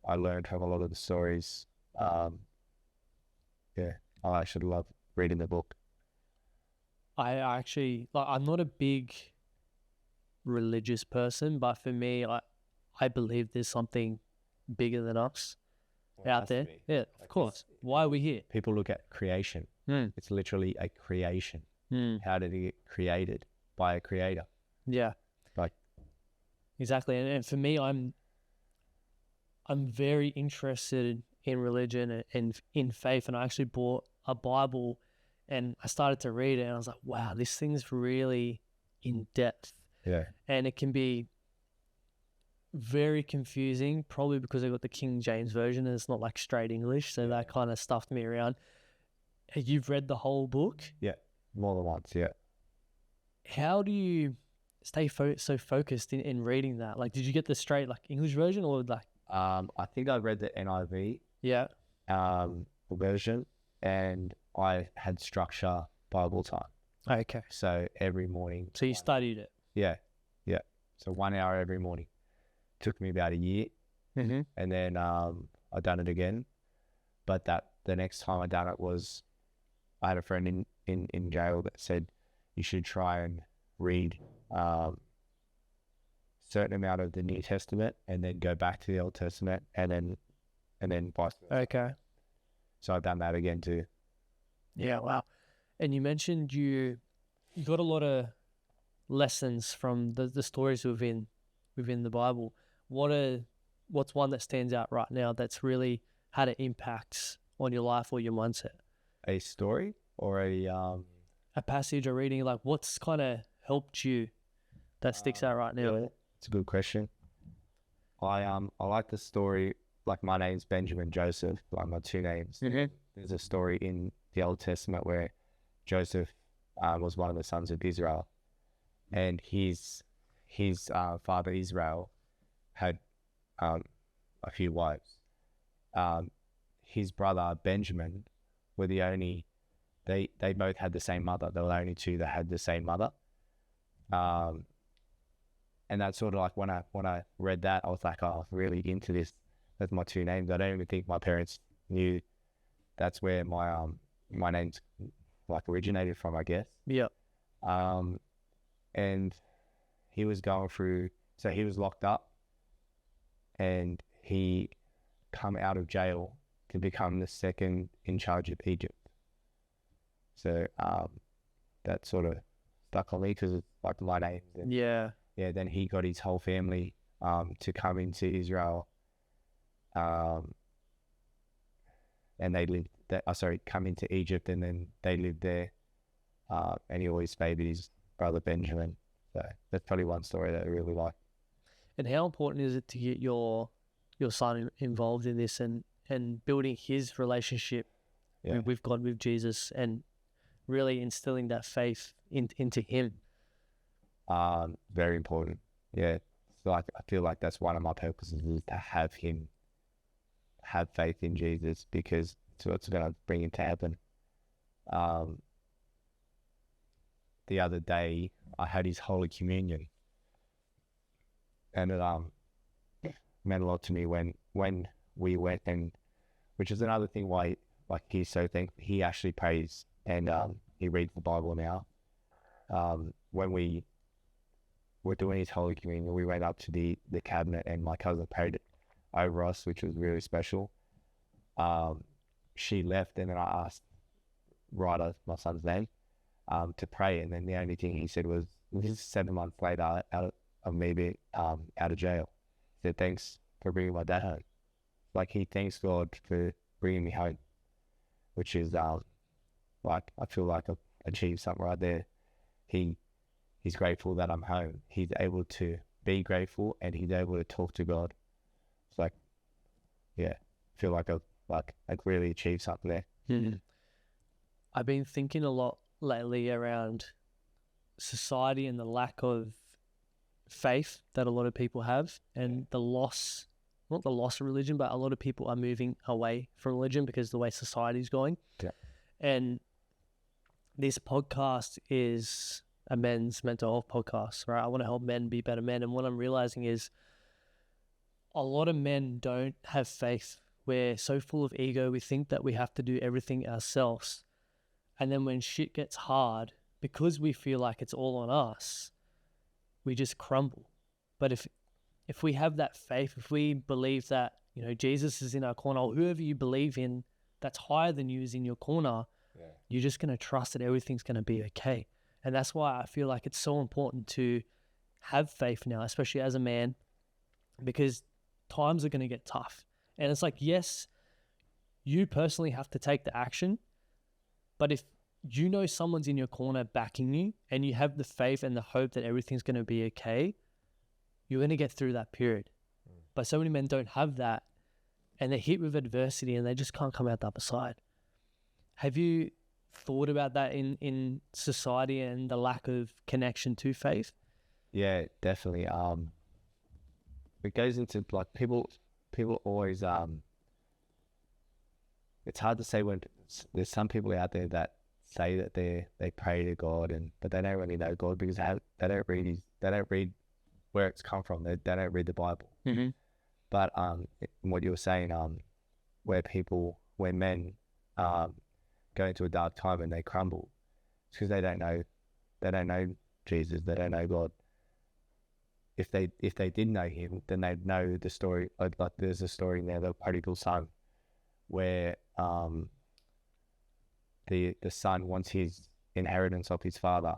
I learned from a lot of the stories. I actually love reading the book. I actually, like, I'm not a big religious person, but for me, I believe there's something bigger than us out there. Yeah, of course. Why are we here? People look at creation. It's literally a creation. How did it get created? By a creator. Yeah. Like, exactly. And for me, I'm very interested in religion and in faith. And I actually bought a Bible and I started to read it and I was like, wow, this thing's really in depth. Yeah. And it can be very confusing, probably because I got the King James version and it's not like straight English. So that kind of stuffed me around. You've read the whole book? Yeah. More than once. Yeah. How do you stay so focused in reading that? Like, did you get the straight like English version or like? I think I read the NIV. Yeah. Version, and I had structure Bible time. Okay. So every morning. So you studied it. Yeah. So 1 hour every morning. Took me about a year, and then I done it again. But the next time I done it was, I had a friend in jail that said you should try and read certain amount of the New Testament and then go back to the Old Testament and then vice versa. Okay. So I've done that again too. Yeah, wow. And you mentioned you got a lot of lessons from the stories within the Bible. What's one that stands out right now that's really had an impact on your life or your mindset? A story or A passage or reading, like what's kind of helped you that sticks out right now? yeah, it's a good question. I like the story, like my name's Benjamin Joseph, like my two names. Mm-hmm. There's a story in the Old Testament where Joseph was one of the sons of Israel, and his father Israel had a few wives. His brother Benjamin were the only, they both had the same mother. They were the only two that had the same mother. And that's sort of like when I read that, I was like, oh, I'm really into this. That's my two names. I don't even think my parents knew that's where my name's like originated from, I guess. Yeah. And he was going through, so he was locked up, and he come out of jail to become the second in charge of Egypt. So that sort of stuck on me because it's like my name. And Yeah. yeah, then he got his whole family to come into Israel, and they lived come into Egypt, and then they lived there, and he always favored his brother Benjamin. So that's probably one story that I really like. And how important is it to get your son involved in this and building his relationship with God, with Jesus, and really instilling that faith into him? Very important. Yeah. So I feel like that's one of my purposes, is to have him have faith in Jesus, because it's what's going to bring him to heaven. The other day I had his Holy Communion, and it meant a lot to me when we went, and which is another thing why like he's so thankful. He actually prays, and he reads the Bible now. When we were doing his Holy Communion, we went up to the cabinet, and my cousin prayed over us, which was really special. She left, and then I asked Ryder, my son's name, to pray, and then the only thing he said was, this is 7 months later out of jail. He said, thanks for bringing my dad home. Like, he thanks God for bringing me home, which is like, I feel like I've achieved something right there. He's grateful that I'm home. He's able to be grateful, and he's able to talk to God. It's like, yeah, I feel like I've really achieved something there. Mm-hmm. I've been thinking a lot lately around society and the lack of faith that a lot of people have, and the loss, not the loss of religion, but a lot of people are moving away from religion because of the way society is going. Yeah. And this podcast is a men's mental health podcast, right? I want to help men be better men. And what I'm realizing is a lot of men don't have faith. We're so full of ego. We think that we have to do everything ourselves. And then when shit gets hard, because we feel like it's all on us, we just crumble. But if we have that faith, if we believe that, you know, Jesus is in our corner, or whoever you believe in that's higher than you is in your corner, you're just going to trust that everything's going to be okay. And that's why I feel like it's so important to have faith now, especially as a man, because times are going to get tough. And it's like, yes, you personally have to take the action, but if you know someone's in your corner backing you, and you have the faith and the hope that everything's going to be okay, you're going to get through that period. But so many men don't have that, and they're hit with adversity, and they just can't come out the other side. Have you thought about that in society and the lack of connection to faith? Yeah, definitely. It goes into like people always it's hard to say when there's some people out there that say that they pray to God, but they don't really know God because they don't read where it's come from. They don't read the Bible. Mm-hmm. But what you were saying, where men go into a dark time and they crumble, it's because they don't know Jesus, they don't know God. If they did know him, then they'd know the story. Like there's a story in there, the prodigal son, where the son wants his inheritance of his father.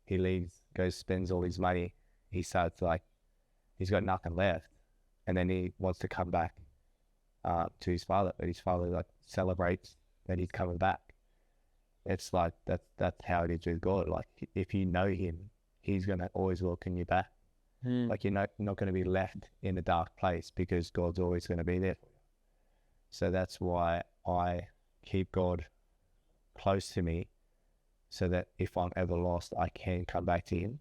He leaves, goes, spends all his money. He starts like, he's got nothing left. And then he wants to come back to his father, but his father like celebrates that he's coming back. It's like, that's how it is with God. Like, if you know him, he's going to always welcome you back. Like, you're not going to be left in a dark place, because God's always going to be there for you. So that's why I keep God close to me, so that if I'm ever lost, I can come back to him.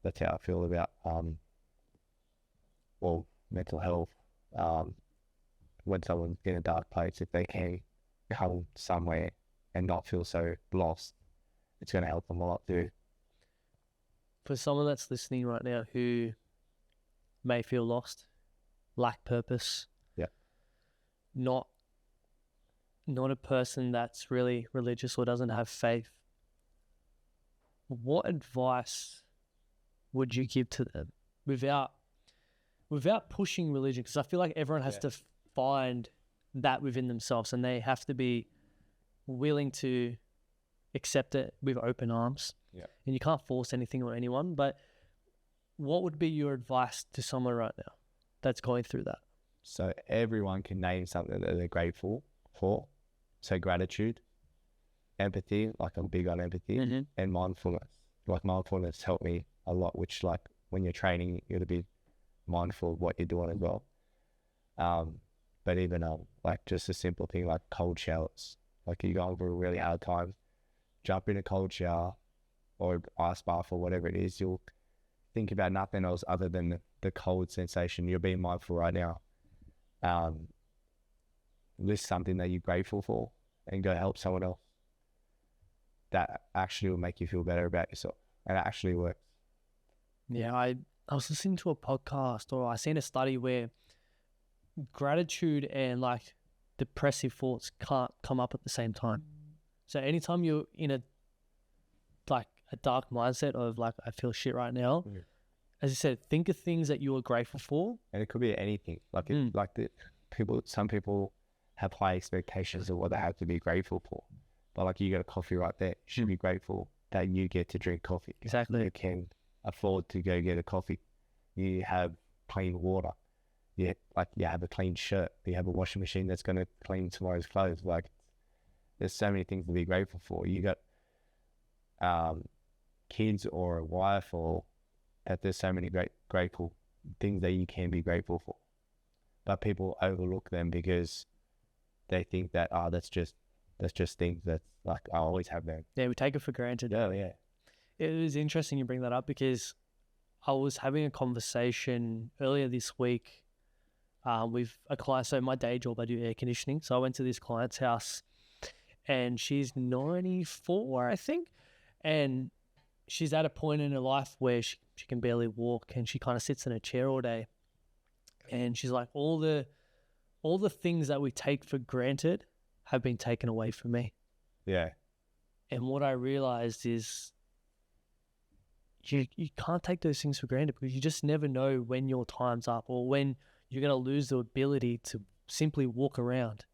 That's how I feel about mental health. When someone's in a dark place, if they can come somewhere and not feel so lost, it's going to help them a lot too. For someone that's listening right now who may feel lost, lack purpose, yeah, not a person that's really religious or doesn't have faith, what advice would you give to them without pushing religion? Because I feel like everyone has to find that within themselves, and they have to be willing to accept it with open arms. Yeah. And you can't force anything on anyone, but what would be your advice to someone right now that's going through that? So everyone can name something that they're grateful for. So gratitude, empathy, like I'm big on empathy, and mindfulness. Like mindfulness helped me a lot, which like when you're training, you got to be mindful of what you're doing as well. But even like just a simple thing like cold showers. Like you're going through a really hard time, jump in a cold shower or ice bath or whatever it is, you'll think about nothing else other than the cold sensation. You're being mindful right now. List something that you're grateful for and go help someone else. That actually will make you feel better about yourself, and it actually works. Yeah, I was listening to a podcast, or I seen a study where gratitude and like depressive thoughts can't come up at the same time. So anytime you're in a dark mindset of like, I feel shit right now, as you said, think of things that you are grateful for. And it could be anything. Like some people have high expectations of what they have to be grateful for. But like, you got a coffee right there. You should be grateful that you get to drink coffee. Exactly. You can afford to go get a coffee. You have clean water. You have a clean shirt. You have a washing machine that's going to clean tomorrow's clothes. Like, there's so many things to be grateful for. You got kids or a wife, or that there's so many grateful things that you can be grateful for. But people overlook them because they think that that's just things that's like, I always have them. Yeah, we take it for granted. Yeah. It was interesting you bring that up, because I was having a conversation earlier this week with a client. So my day job, I do air conditioning. So I went to this client's house, and she's 94, I think. And she's at a point in her life where she can barely walk, and she kind of sits in a chair all day. And she's like, all the things that we take for granted have been taken away from me. Yeah. And what I realized is you can't take those things for granted, because you just never know when your time's up, or when you're going to lose the ability to simply walk around.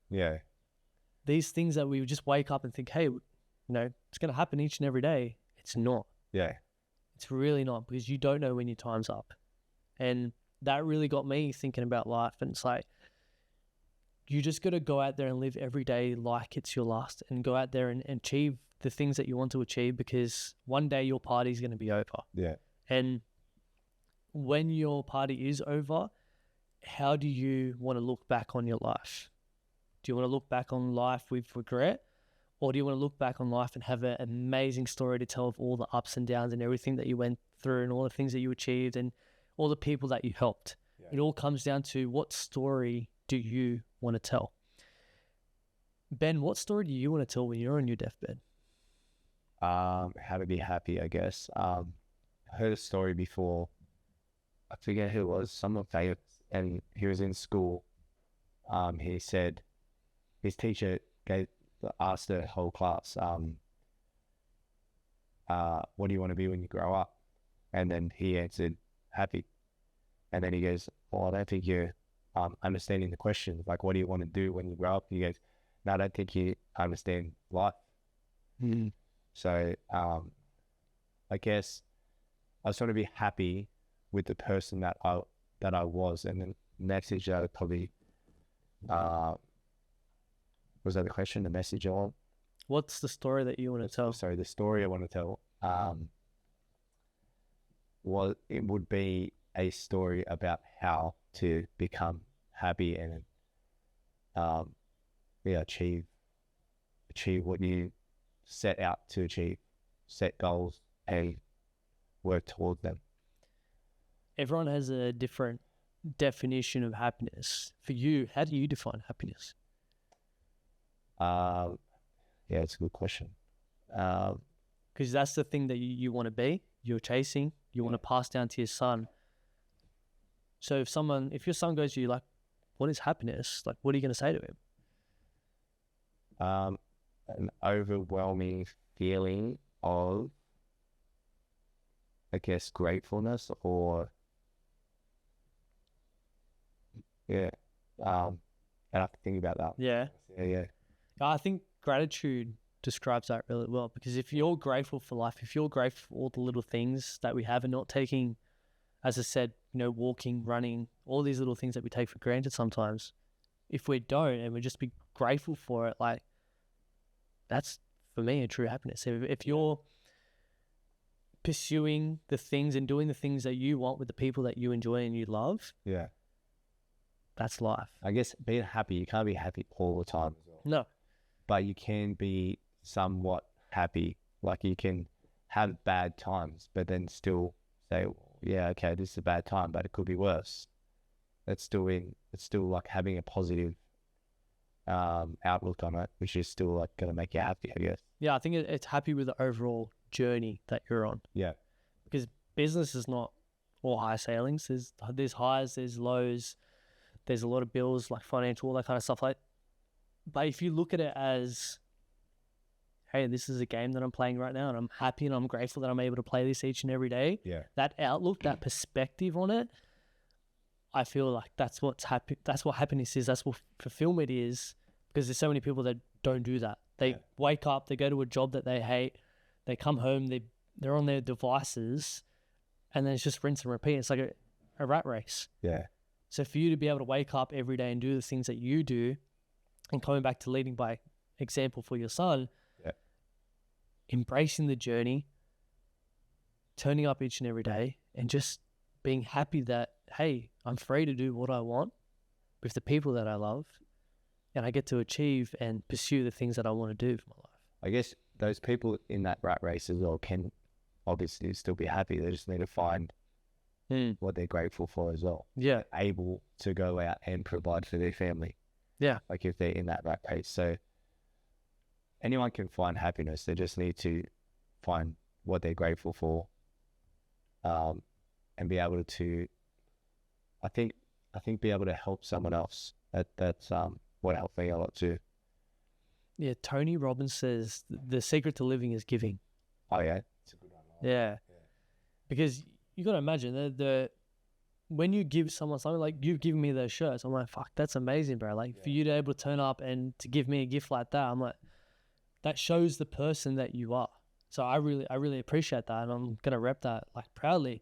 Yeah. These things that we just wake up and think, hey, it's going to happen each and every day. It's not. Yeah. It's really not, because you don't know when your time's up. And that really got me thinking about life. And it's like, you just got to go out there and live every day like it's your last, and go out there and achieve the things that you want to achieve, because one day your party's going to be over. Yeah. And when your party is over, how do you want to look back on your life? Do you want to look back on life with regret? Or do you want to look back on life and have an amazing story to tell of all the ups and downs and everything that you went through, and all the things that you achieved, and all the people that you helped? Yeah. It all comes down to, what story do you want to tell? Ben, what story do you want to tell when you're on your deathbed? How to be happy, I guess. I heard a story before. I forget who it was, someone famous, and he was in school. He said his teacher asked the whole class, what do you want to be when you grow up? And then he answered, happy. And then he goes, well, I don't think you're understanding the question. Like, what do you want to do when you grow up? He goes, and I don't think you understand life. So I guess I just want to be happy with the person that I was, and then the message that I probably was that the question? The message on? What's the story that you want to tell? Sorry, the story I want to tell. Well, it would be a story about how to become happy and achieve what you set out to achieve, set goals and work toward them. Everyone has a different definition of happiness. For you, how do you define happiness? Yeah, it's a good question. Because that's the thing that you want to be, you're chasing, you want to pass down to your son. So if your son goes to you like, what is happiness? Like, what are you going to say to him? An overwhelming feeling of, I guess, gratefulness or, I have to think about that. Yeah. Yeah. I think gratitude describes that really well, because if you're grateful for life, if you're grateful for all the little things that we have and not taking, as I said, walking, running, all these little things that we take for granted sometimes, if we don't and we just be grateful for it, like, that's for me a true happiness. If you're pursuing the things and doing the things that you want with the people that you enjoy and you love, Yeah. that's life. I guess being happy, you can't be happy all the time as well. No. But you can be somewhat happy. Like you can have bad times, but then still say, yeah, okay, this is a bad time, but it could be worse. It's still like having a positive outlook on it, which is still like going to make you happy, I guess. Yeah, I think it's happy with the overall journey that you're on. Yeah. Because business is not all high sailings. There's highs, there's lows, there's a lot of bills, like financial, all that kind of stuff. But if you look at it as, hey, this is a game that I'm playing right now and I'm happy and I'm grateful that I'm able to play this each and every day. Yeah. That outlook, that perspective on it, I feel like that's what happiness is. That's what fulfillment is, because there's so many people that don't do that. They wake up, they go to a job that they hate, they come home, they're on their devices, and then it's just rinse and repeat. It's like a rat race. Yeah. So for you to be able to wake up every day and do the things that you do, and coming back to leading by example for your son, embracing the journey, turning up each and every day, and just being happy that, hey, I'm free to do what I want with the people that I love, and I get to achieve and pursue the things that I want to do for my life. I guess those people in that rat race as well can obviously still be happy. They just need to find what they're grateful for as well. Yeah. Able to go out and provide for their family. Yeah. Like if they're in that rat race. So anyone can find happiness. They just need to find what they're grateful for, and be able to, I think be able to help someone else. That's what helped me a lot too. Yeah, Tony Robbins says the secret to living is giving. Oh yeah, it's a good one. Yeah. Because you got to imagine when you give someone something, like you've given me those shirts, I'm like, fuck, that's amazing, bro. Like for you to be able to turn up and to give me a gift like that, I'm like, that shows the person that you are. So I really appreciate that, and I'm gonna rep that like proudly.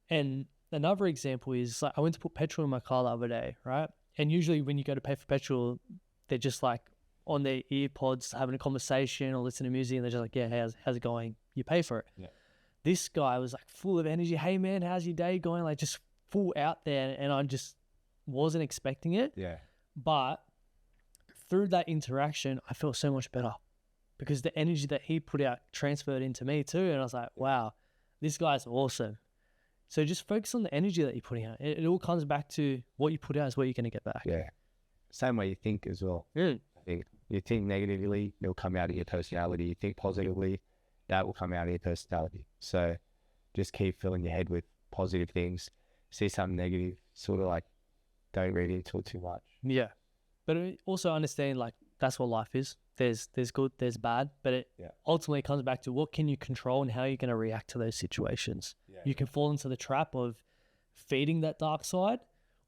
And another example is, like, I went to put petrol in my car the other day, right? And usually when you go to pay for petrol, they're just like on their ear pods having a conversation or listening to music, and they're just like, yeah, how's it going? You pay for it. Yeah. This guy was like full of energy. Hey man, how's your day going? Like just full out there, and I just wasn't expecting it. Yeah. But through that interaction, I felt so much better, because the energy that he put out transferred into me too. And I was like, wow, this guy's awesome. So just focus on the energy that you're putting out. It all comes back to what you put out is what you're going to get back. Yeah. Same way you think as well. I think you think negatively, it'll come out of your personality. You think positively, that will come out of your personality. So just keep filling your head with positive things. See something negative, sort of like don't read into it too much. Yeah. But also understand, like, that's what life is. There's good, there's bad, but it ultimately comes back to what can you control and how you're going to react to those situations. You can fall into the trap of feeding that dark side,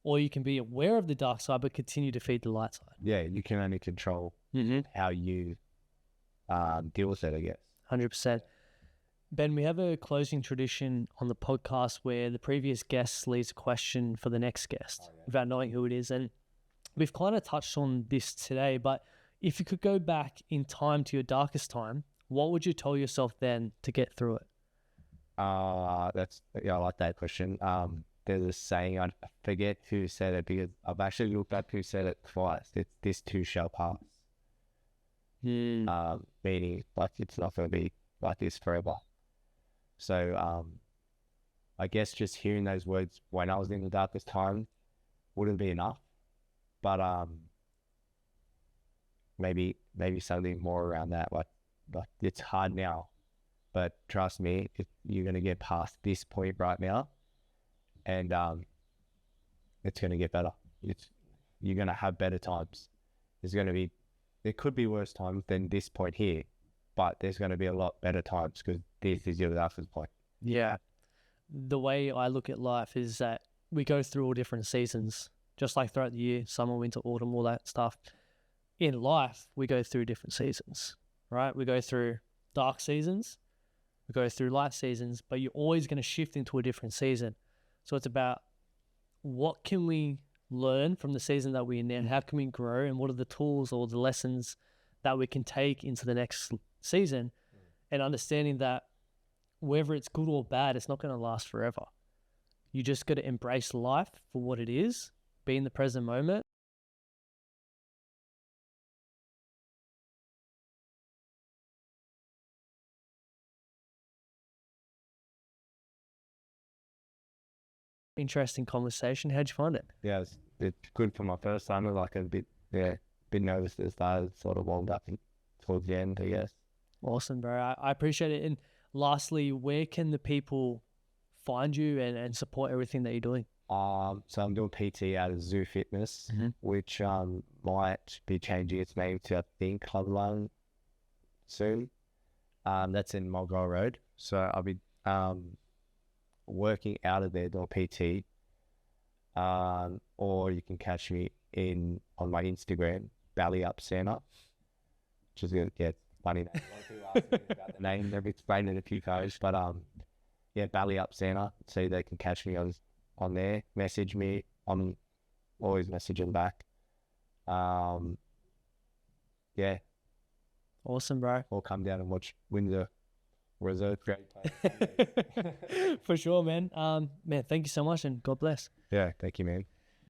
or you can be aware of the dark side but continue to feed the light side. Yeah, you can only control how you deal with it, I guess. 100%. Ben, we have a closing tradition on the podcast where the previous guest leaves a question for the next guest without knowing who it is. And we've kind of touched on this today, but if you could go back in time to your darkest time, what would you tell yourself then to get through it? I like that question. There's a saying, I forget who said it because I've actually looked up who said it twice. It's "this too shall pass." Meaning like it's not going to be like this forever. So I guess just hearing those words when I was in the darkest time wouldn't be enough, but maybe something more around that. Like it's hard now, but trust me, you're going to get past this point right now, and it's going to get better. You're going to have better times. There could be worse times than this point here, but there's going to be a lot better times because this is your darkest point. Yeah. The way I look at life is that we go through all different seasons, just like throughout the year, summer, winter, autumn, all that stuff. In life, we go through different seasons, right? We go through dark seasons, we go through light seasons, but you're always going to shift into a different season. So it's about what can we learn from the season that we're in now? How can we grow? And what are the tools or the lessons that we can take into the next season? And understanding that whether it's good or bad, it's not going to last forever. You just got to embrace life for what it is, be in the present moment. Interesting conversation. How'd you find it? Yeah, it's good for my first time. Like a bit nervous at the start, sort of warmed up towards the end, I guess. Awesome, bro. I appreciate it. And lastly, where can the people find you and support everything that you're doing? So I'm doing PT out of Zoo Fitness, which might be changing its name to, I think, Club Lung soon. That's in Mulgrave Road. So I'll be working out of there doing PT. Or you can catch me on my Instagram, Belly Up Santa, which is good. Yeah, funny name. A lot of people ask me about the name. They've explained it a few times, but yeah, Belly Up Santa. So they can catch me on there. Message me. I'm always messaging back. Yeah. Awesome, bro. Or come down and watch Windsor Reserve. Great place. For sure, man. Man, thank you so much and God bless. Yeah, thank you, man.